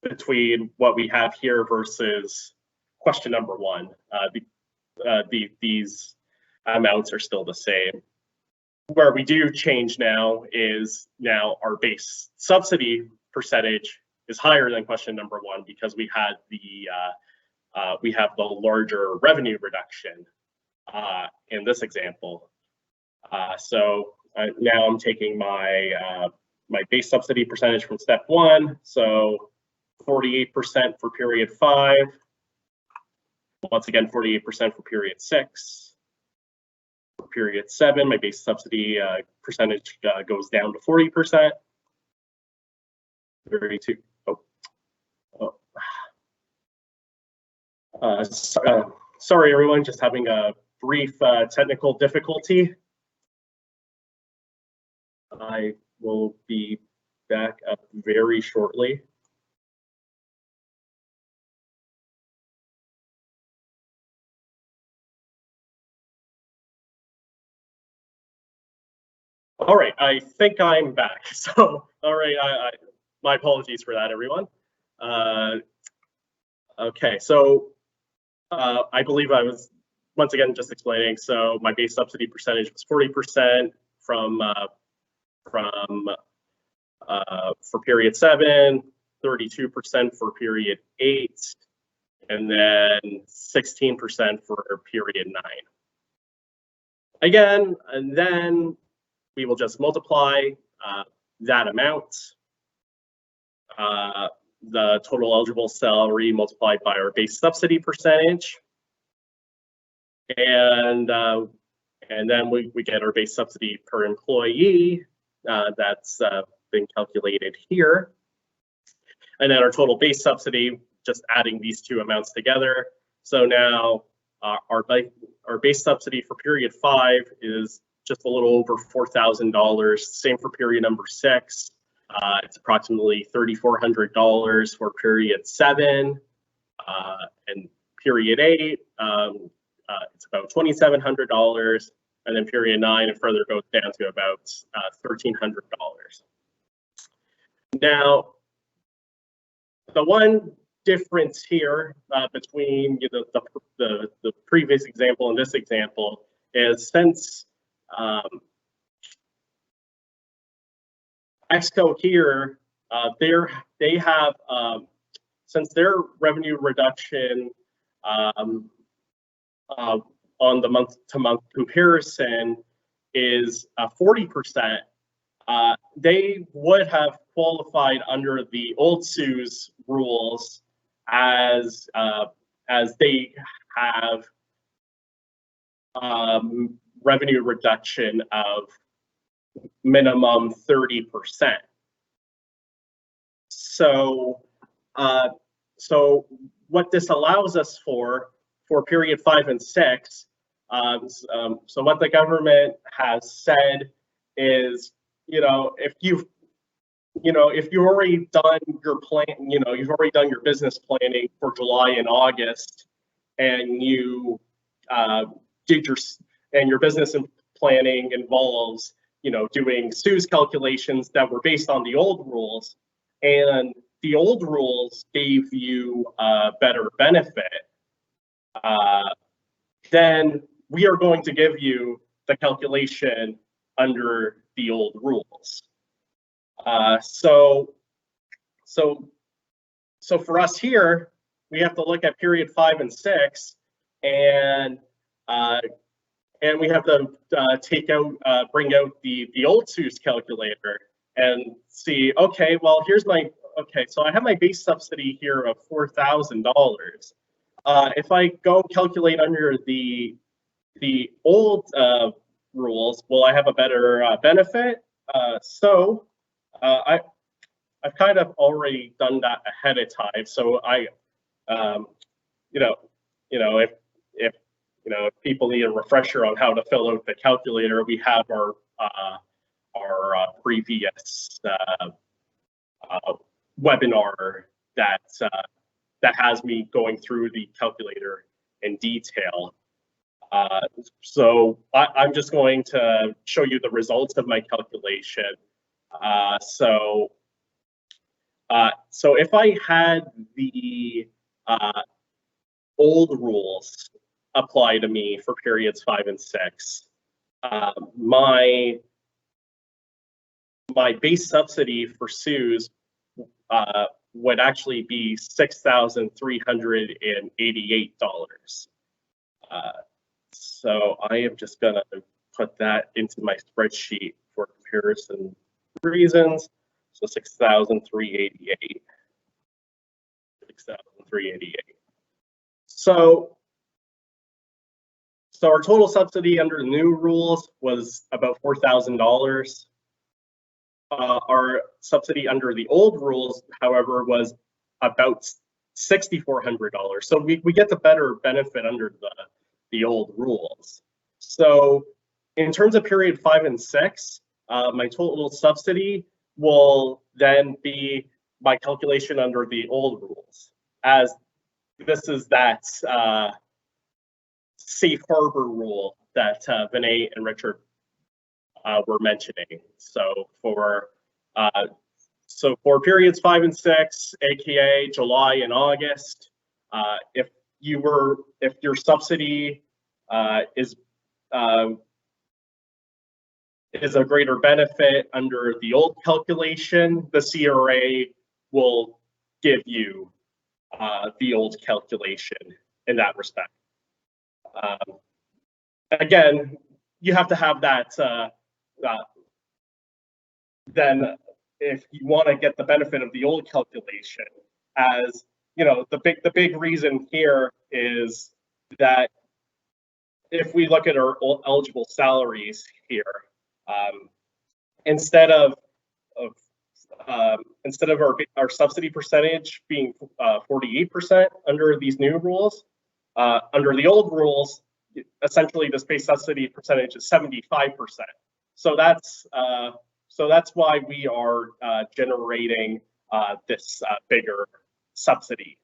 between what we have here versus question number 1. These amounts are still the same. Where we do change now is our base subsidy percentage is higher than question number 1 because we have the larger revenue reduction in this example. So now I'm taking my base subsidy percentage from step 1, so 48% for period 5. Once again, 48% for period 6. For period 7, my base subsidy percentage goes down to 40%. 32. Sorry, everyone, just having a brief technical difficulty. I will be back up very shortly. All right, I think I'm back. So, all right, my apologies for that, everyone. Okay, so I believe I was once again just explaining. So my base subsidy percentage was 40% for period 7, 32% for period 8, and then 16% for period 9. Again, and then we will just multiply that amount, the total eligible salary multiplied by our base subsidy percentage, and then we get our base subsidy per employee that's been calculated here, and then our total base subsidy, just adding these two amounts together. So now our base subsidy for period 5 is just a little over $4,000. Same for period number 6. It's approximately $3,400 for period 7, and period 8, it's about $2,700, and then period 9 and further goes down to about $1,300. Now, the one difference here between the previous example and this example is since EXCO here, they have since their revenue reduction on the month-to-month comparison is 40%, they would have qualified under the old CEWS rules as they have revenue reduction of minimum 30%. So what this allows us for period 5 and 6, so what the government has said is, if you've already done your plan, you've already done your business planning for July and August, and you your business planning involves, doing CEWS calculations that were based on the old rules, and the old rules gave you a better benefit, then we are going to give you the calculation under the old rules. So for us here, we have to look at period 5 and 6, and we have to bring out the old CEWS calculator and see, okay, well, so I have my base subsidy here of $4,000. If I go calculate under the old rules, will I have a better benefit? I've kind of already done that ahead of time. So if people need a refresher on how to fill out the calculator, we have our previous webinar that has me going through the calculator in detail. So I'm just going to show you the results of my calculation. So if I had the old rules apply to me for periods 5 and 6, my base subsidy for CEWS would actually be $6,388. So I am just gonna put that into my spreadsheet for comparison reasons. So 6,388. 6,388. So our total subsidy under the new rules was about $4,000. Our subsidy under the old rules, however, was about $6,400. So we get the better benefit under the old rules. So in terms of period 5 and 6, my total subsidy will then be my calculation under the old rules, as this is that safe harbor rule that Vinay and Richard were mentioning. So for periods 5 and 6, aka July and August, if your subsidy is a greater benefit under the old calculation, the CRA will give you the old calculation in that respect. Again, you have to have that. Then, if you want to get the benefit of the old calculation, as the big reason here is that if we look at our eligible salaries here, instead of our subsidy percentage being 48% under these new rules, under the old rules, essentially the base subsidy percentage is 75%. So that's So that's why we are generating this bigger subsidy.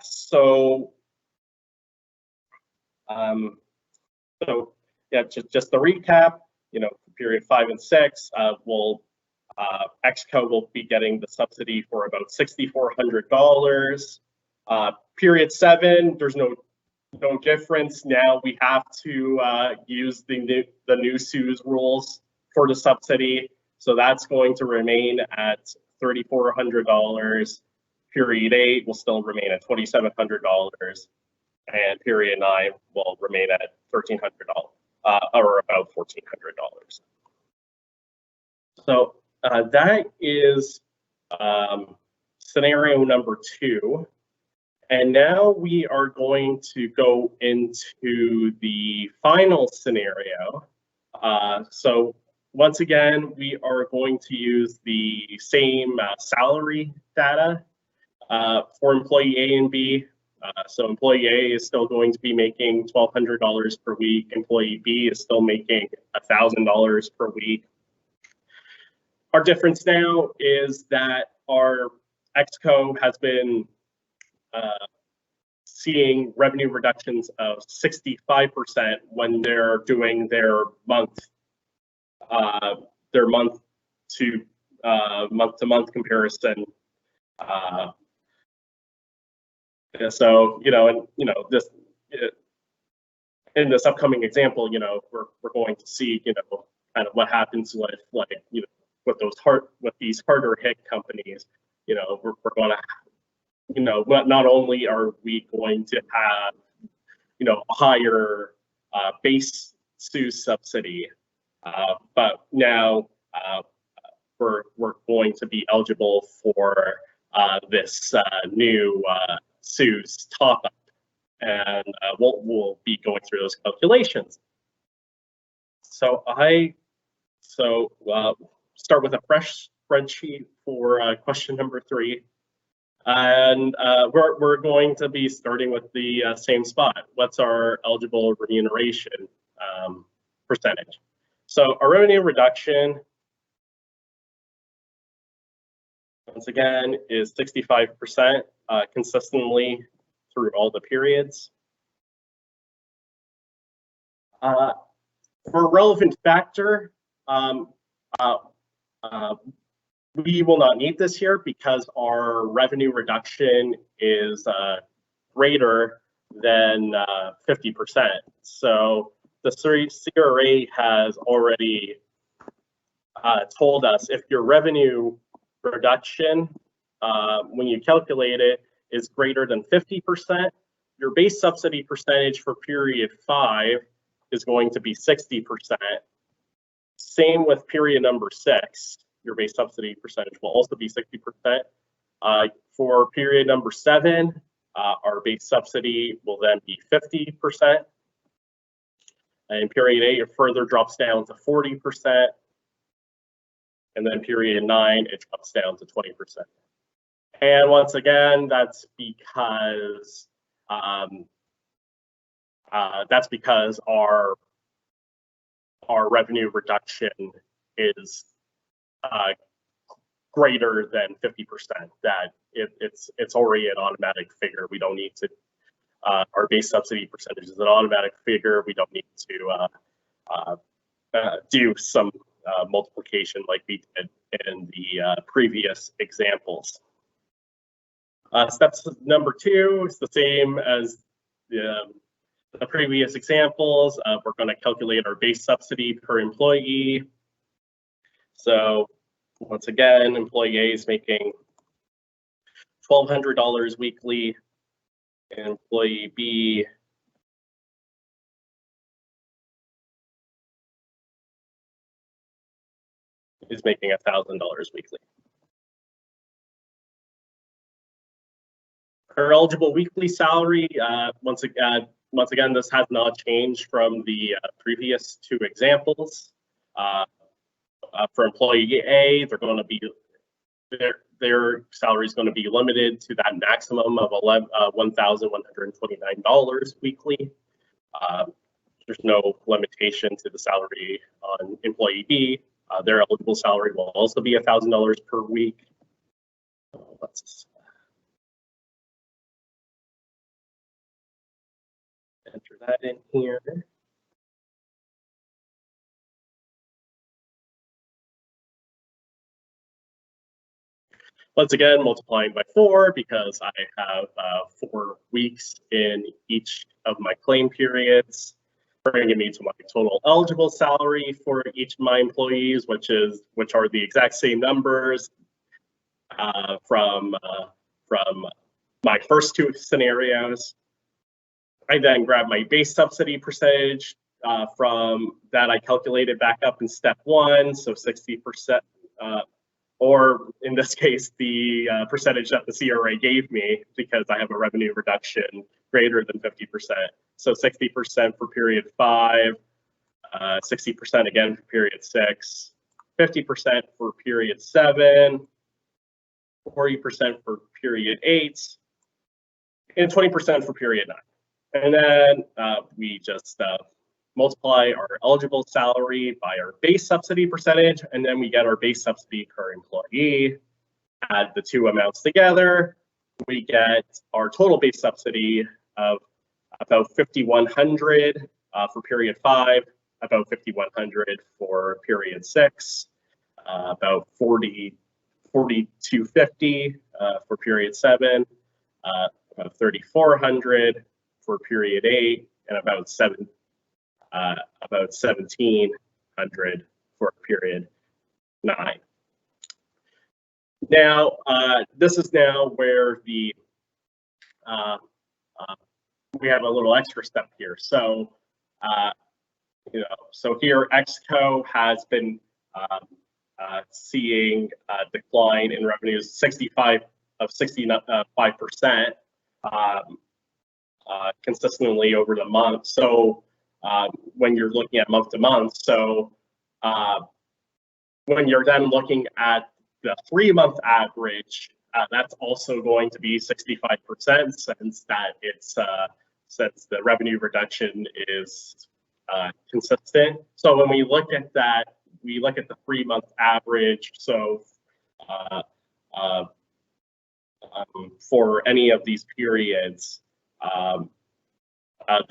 So yeah, just to recap, period 5 and 6, EXCO will be getting the subsidy for about $6,400. Period 7, there's no difference. Now we have to use the new CEWS rules for the subsidy, so that's going to remain at $3,400. Period 8 will still remain at $2,700, and period 9 will remain at $1,300, or about $1,400. So that is scenario number 2. And now we are going to go into the final scenario. So once again, we are going to use the same salary data for employee A and B. So employee A is still going to be making $1,200 per week. Employee B is still making $1,000 per week. Our difference now is that our EXCO has been seeing revenue reductions of 65% when they're doing their month to month comparison. So this in this upcoming example, we're going to see kind of what happens with with these harder hit companies. We're going to not only are we going to have, a higher base CEWS subsidy, but now we're going to be eligible for this new CEWS top-up, and we'll be going through those calculations. So start with a fresh spreadsheet for question number 3. And we're going to be starting with the same spot. What's our eligible remuneration percentage? So our revenue reduction, once again, is 65% consistently through all the periods. For relevant factor, we will not need this here because our revenue reduction is greater than 50%. So the CRA has already told us if your revenue reduction, when you calculate it, is greater than 50%, your base subsidy percentage for period 5 is going to be 60%. Same with period number 6. Your base subsidy percentage will also be 60%. For period number 7, our base subsidy will then be 50%. And period 8, it further drops down to 40%. And then period 9, it drops down to 20%. And once again, that's because our revenue reduction is greater than 50%. That it's already an automatic figure. We don't need to. Our base subsidy percentage is an automatic figure. We don't need to do some multiplication like we did in the previous examples. Steps number 2 is the same as the previous examples. We're going to calculate our base subsidy per employee. So once again, employee A is making $1,200 weekly, and employee B is making $1,000 weekly. Our eligible weekly salary, once again, this has not changed from the previous 2 examples. For employee A, they're going to be their salary is going to be limited to that maximum of $1,129 weekly. There's no limitation to the salary on employee B. their eligible salary will also be $1,000 per week. So let's enter that in here. Once again, multiplying by 4 because I have 4 weeks in each of my claim periods, bringing me to my total eligible salary for each of my employees, which are the exact same numbers from my first 2 scenarios. I then grab my base subsidy percentage from that I calculated back up in step 1, so 60%. Or in this case, the percentage that the CRA gave me, because I have a revenue reduction greater than 50%. So 60% for period 5, 60% again for period 6, 50% for period 7, 40% for period 8, and 20% for period 9. And then we just multiply our eligible salary by our base subsidy percentage, and then we get our base subsidy per employee. Add the 2 amounts together, we get our total base subsidy of about $5,100 for period 5, about $5,100 for period 6, about $4,250 for period 7, about $3,400 for period 8, and about $1,700 for period 9. Now, this is now where the we have a little extra step here. So, so here XCO has been seeing a decline in revenues 65% consistently over the month. So when you're looking at month to month, so when you're then looking at the 3-month average, that's also going to be 65% since that it's since the revenue reduction is consistent. So when we look at that, we look at the 3-month average. So for any of these periods, the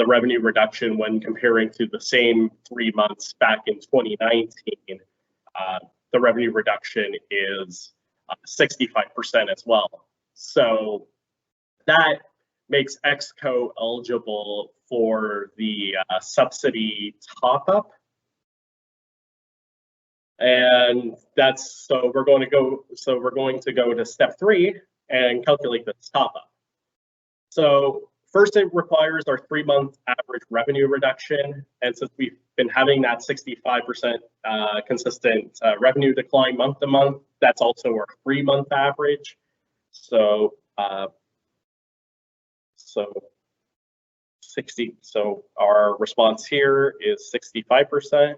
revenue reduction when comparing to the same 3 months back in 2019, the revenue reduction is 65% as well. So that makes XCO eligible for the subsidy top-up. And that's, so we're going to go to step 3 and calculate the top-up. So first, it requires our 3-month average revenue reduction. And since we've been having that 65% consistent revenue decline month to month, that's also our 3-month average. So, so our response here is 65%.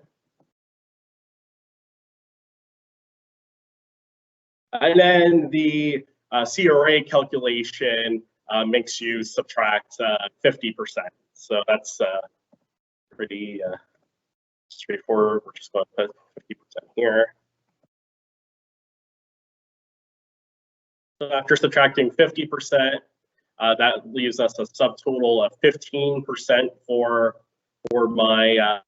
And then the CRA calculation makes you subtract 50%. So that's pretty straightforward. We're just going to put 50% here. So after subtracting 50%, that leaves us a subtotal of 15% for my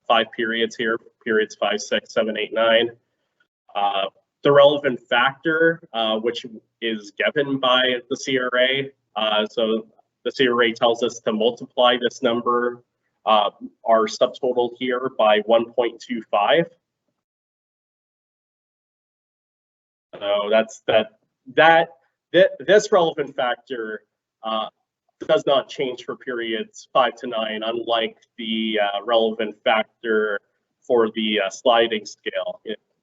5 periods here, periods 5, 6, 7, 8, 9. The relevant factor, which is given by the CRA, so the CRA tells us to multiply this number, our subtotal here, by 1.25. So that's this relevant factor does not change for periods 5 to 9, unlike the relevant factor for the sliding scale.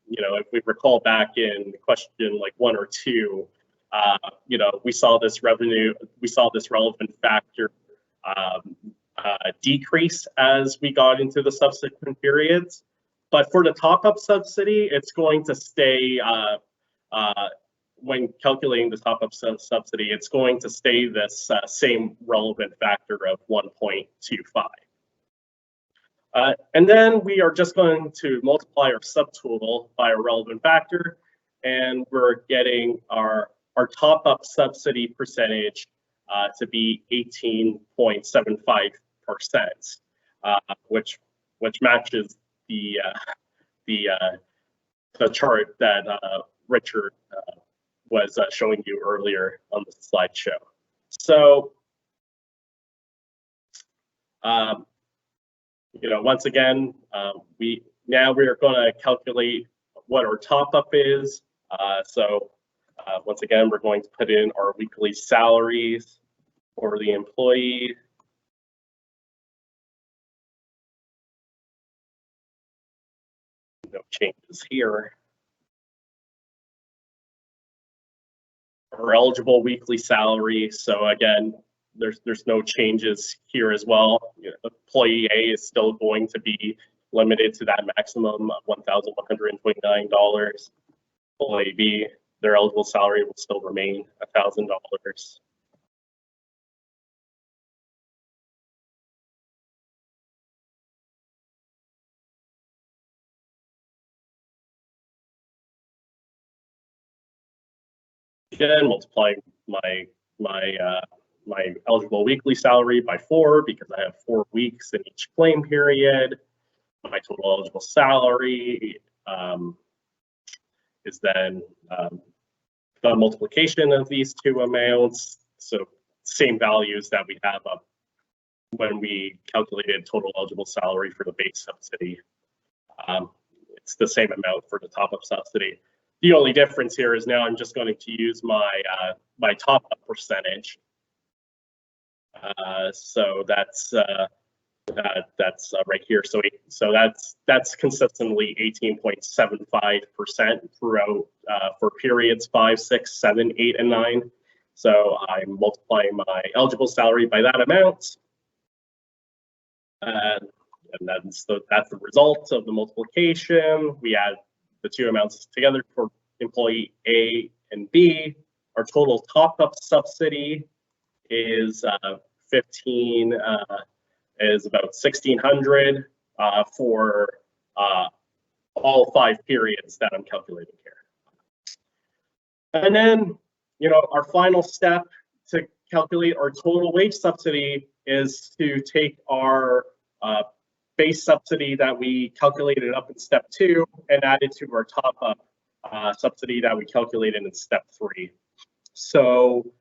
If we recall back in question like 1 or 2, we saw this relevant factor decrease as we got into the subsequent periods. But for the top-up subsidy, it's going to stay, when calculating the top-up subsidy, it's going to stay this same relevant factor of 1.25. And then we are just going to multiply our subtotal by a relevant factor, and we're getting our top-up subsidy percentage to be 18.75%, which matches the chart that Richard was showing you earlier on the slideshow. So, once again, we are going to calculate what our top-up is. Once again, we're going to put in our weekly salaries for the employee. No changes here. Our eligible weekly salary. So again, there's no changes here as well. Employee A is still going to be limited to that maximum of $1,129. Employee B, their eligible salary will still remain $1,000. Again, multiplying my eligible weekly salary by 4 because I have 4 weeks in each claim period. My total eligible salary is then the multiplication of these two amounts. So same values that we have up when we calculated total eligible salary for the base subsidy. It's the same amount for the top-up subsidy. The only difference here is now I'm just going to use my top-up percentage. So that's right here. So that's consistently 18.75% throughout for periods 5, 6, 7, 8, and 9. So I'm multiplying my eligible salary by that amount, and that's the result of the multiplication. We add the two amounts together for employee A and B. Our total top-up subsidy is about $1,600 for all 5 periods that I'm calculating here. And then, our final step to calculate our total wage subsidy is to take our base subsidy that we calculated up in step 2 and add it to our top-up subsidy that we calculated in step 3. So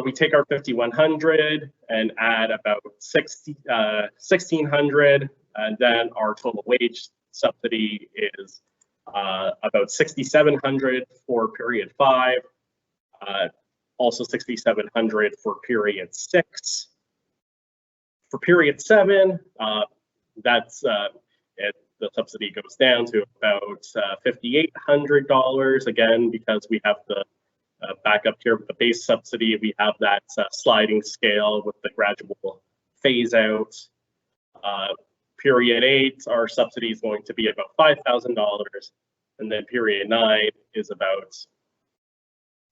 we take our 5,100 and add about 1,600, and then our total wage subsidy is about 6,700 for period 5, also 6,700 for period 6. For period 7, the subsidy goes down to about $5,800. Again, because we have the back up here with the base subsidy, we have that sliding scale with the gradual phase out. Period 8, our subsidy is going to be about $5,000, and then period 9 is about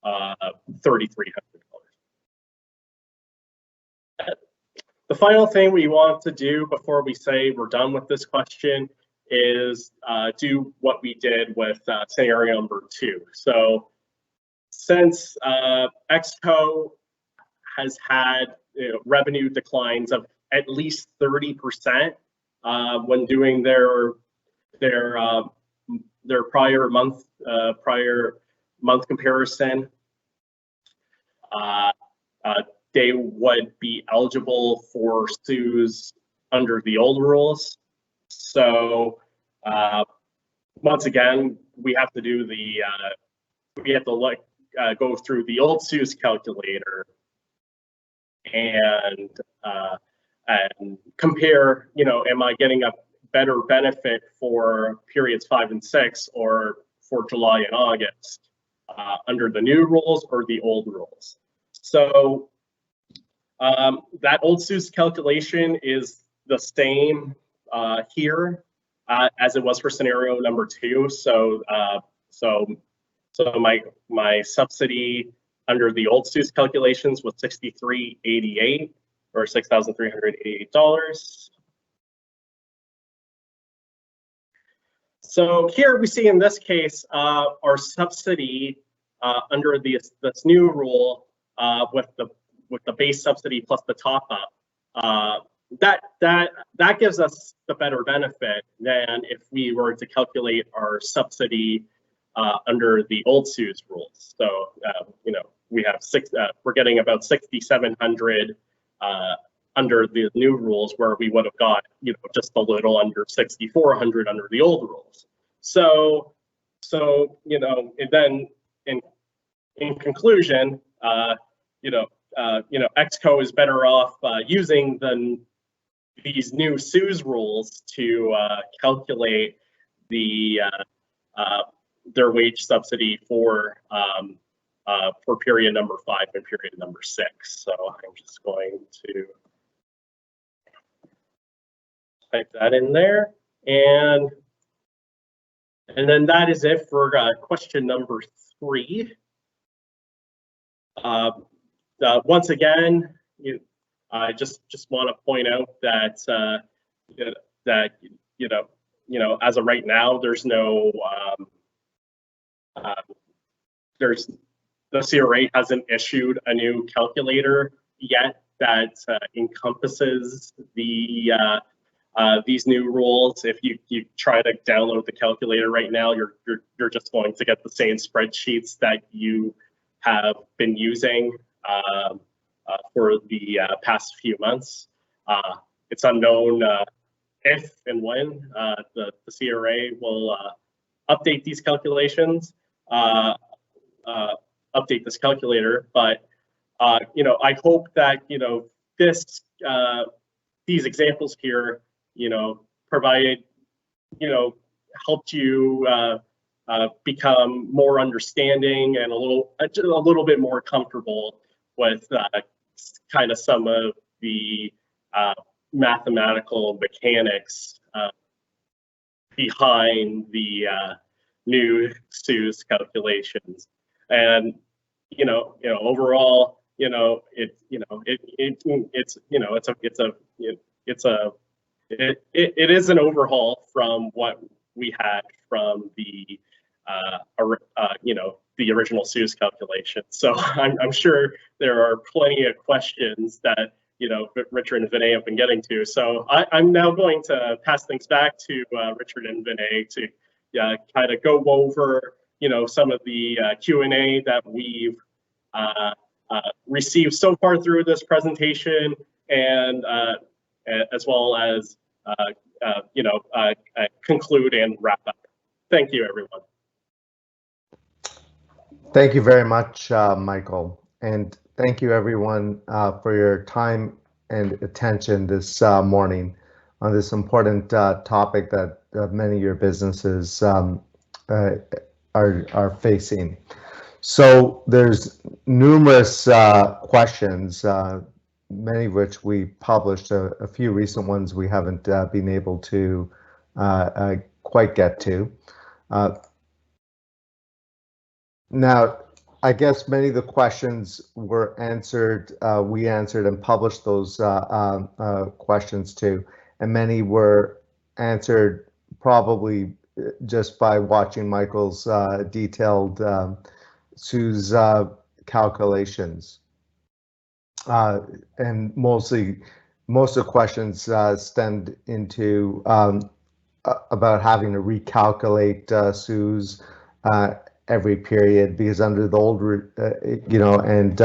$3,300. The final thing we want to do before we say we're done with this question is do what we did with scenario number 2. So since Exco has had revenue declines of at least 30% when doing their prior month comparison, they would be eligible for CEWS under the old rules. So once again, we have to do go through the old CEWS calculator and compare, am I getting a better benefit for periods 5 and 6 or for July and August under the new rules or the old rules? So that old CEWS calculation is the same here as it was for scenario number 2. So my subsidy under the old CEWS calculations was $6,388 or $6,388. So here we see in this case our subsidy under this new rule with the base subsidy plus the top up. That gives us the better benefit than if we were to calculate our subsidy under the old CEWS rules. So you know, we have we're getting about 6,700 under the new rules, where we would have got, you know, just a little under 6,400 under the old rules. So you know, and then in conclusion, you know, EXCO is better off using these new CEWS rules to calculate their wage subsidy for period number 5 and period number 6. So I'm just going to type that in there, and then that is it for question number 3. Once again, I just want to point out that you know, as of right now, there's no the CRA hasn't issued a new calculator yet that encompasses these new rules. If you try to download the calculator right now, you're just going to get the same spreadsheets that you have been using for the past few months. It's unknown if and when the CRA will update these calculations, update this calculator. But you know, I hope that, you know, these examples here, you know, provided, you know, helped you become more understanding and a little bit more comfortable with kind of some of the mathematical mechanics behind the new CEWS calculations. And overall, it is an overhaul from what we had from the original CEWS calculation. So I'm sure there are plenty of questions that Richard and Vinay have been getting to. So I'm now going to pass things back to Richard and Vinay to kind of go over some of the Q&A that we've received so far through this presentation, and as well as conclude and wrap up. Thank you, everyone. Thank you very much, Michael, and thank you everyone for your time and attention this morning on this important topic that many of your businesses are facing. So there's numerous questions, many of which we published, a few recent ones we haven't been able to quite get to. Now, I guess many of the questions were answered, we answered and published those questions too, and many were answered probably just by watching Michael's detailed CEWS calculations. And most of the questions stemmed into about having to recalculate CEWS every period, because under the old, and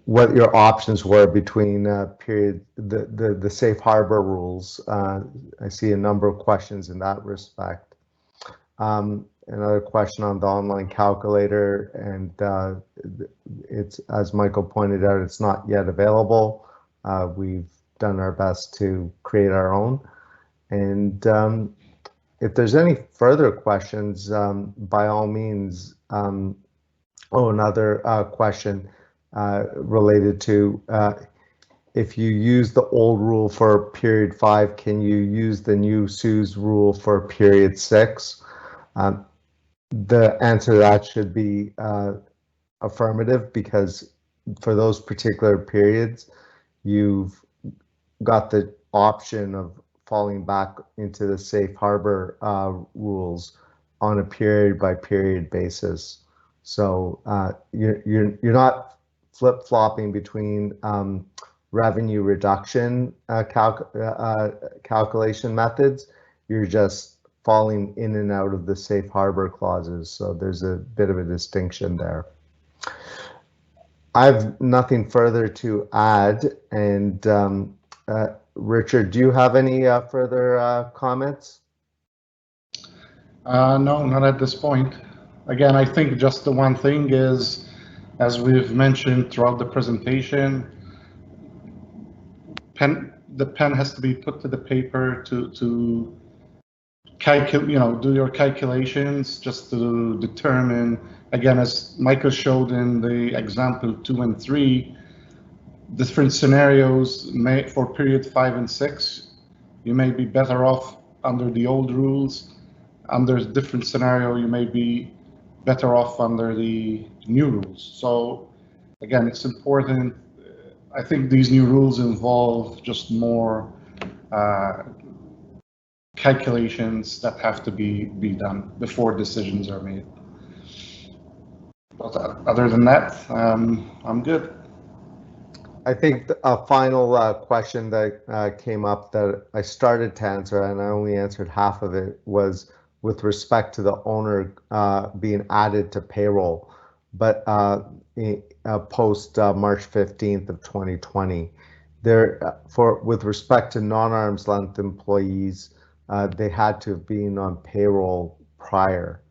what your options were between period, the safe harbor rules. I see a number of questions in that respect. Another question on the online calculator, and it's, as Michael pointed out, it's not yet available. We've done our best to create our own, and if there's any further questions, by all means. Another question related to if you use the old rule for period 5, can you use the new CEWS rule for period 6? The answer to that should be affirmative, because for those particular periods, you've got the option of falling back into the safe harbor rules on a period by period basis. So you're not flip-flopping between revenue reduction calculation methods. You're just falling in and out of the safe harbor clauses. So there's a bit of a distinction there. I have nothing further to add. And Richard, do you have any further comments? No, not at this point. Again, I think just the one thing is, as we've mentioned throughout the presentation, the pen has to be put to the paper to calculate, do your calculations just to determine, again, as Michael showed in the example 2 and 3, different scenarios for period 5 and 6, you may be better off under the old rules. Under a different scenario, you may be better off under the new rules. So again, it's important. I think these new rules involve just more calculations that have to be done before decisions are made. But other than that, I'm good. I think a final question that came up that I started to answer and I only answered half of it was with respect to the owner being added to payroll, but post March 15th of 2020. With respect to non-arm's length employees, they had to have been on payroll prior.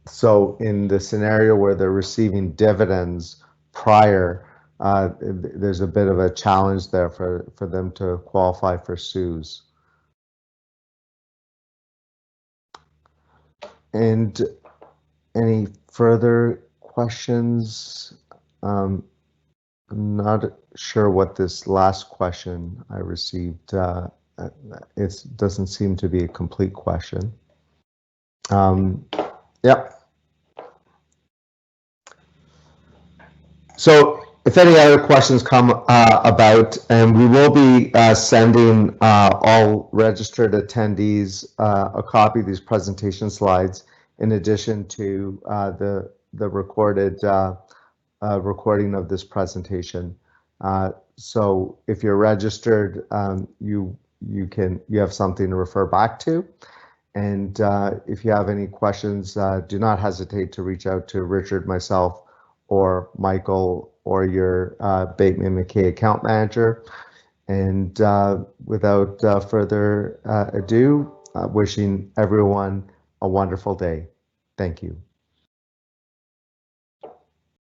So in the scenario where they're receiving dividends prior, there's a bit of a challenge there for them to qualify for CEWS. And any further questions? I'm not sure what this last question I received. It doesn't seem to be a complete question. Yep. So if any other questions come about, and we will be sending all registered attendees a copy of these presentation slides, in addition to the recorded recording of this presentation. So if you're registered, you have something to refer back to. And if you have any questions, do not hesitate to reach out to Richard, myself, or Michael, or your Bateman McKay account manager. And without further ado, wishing everyone a wonderful day. Thank you.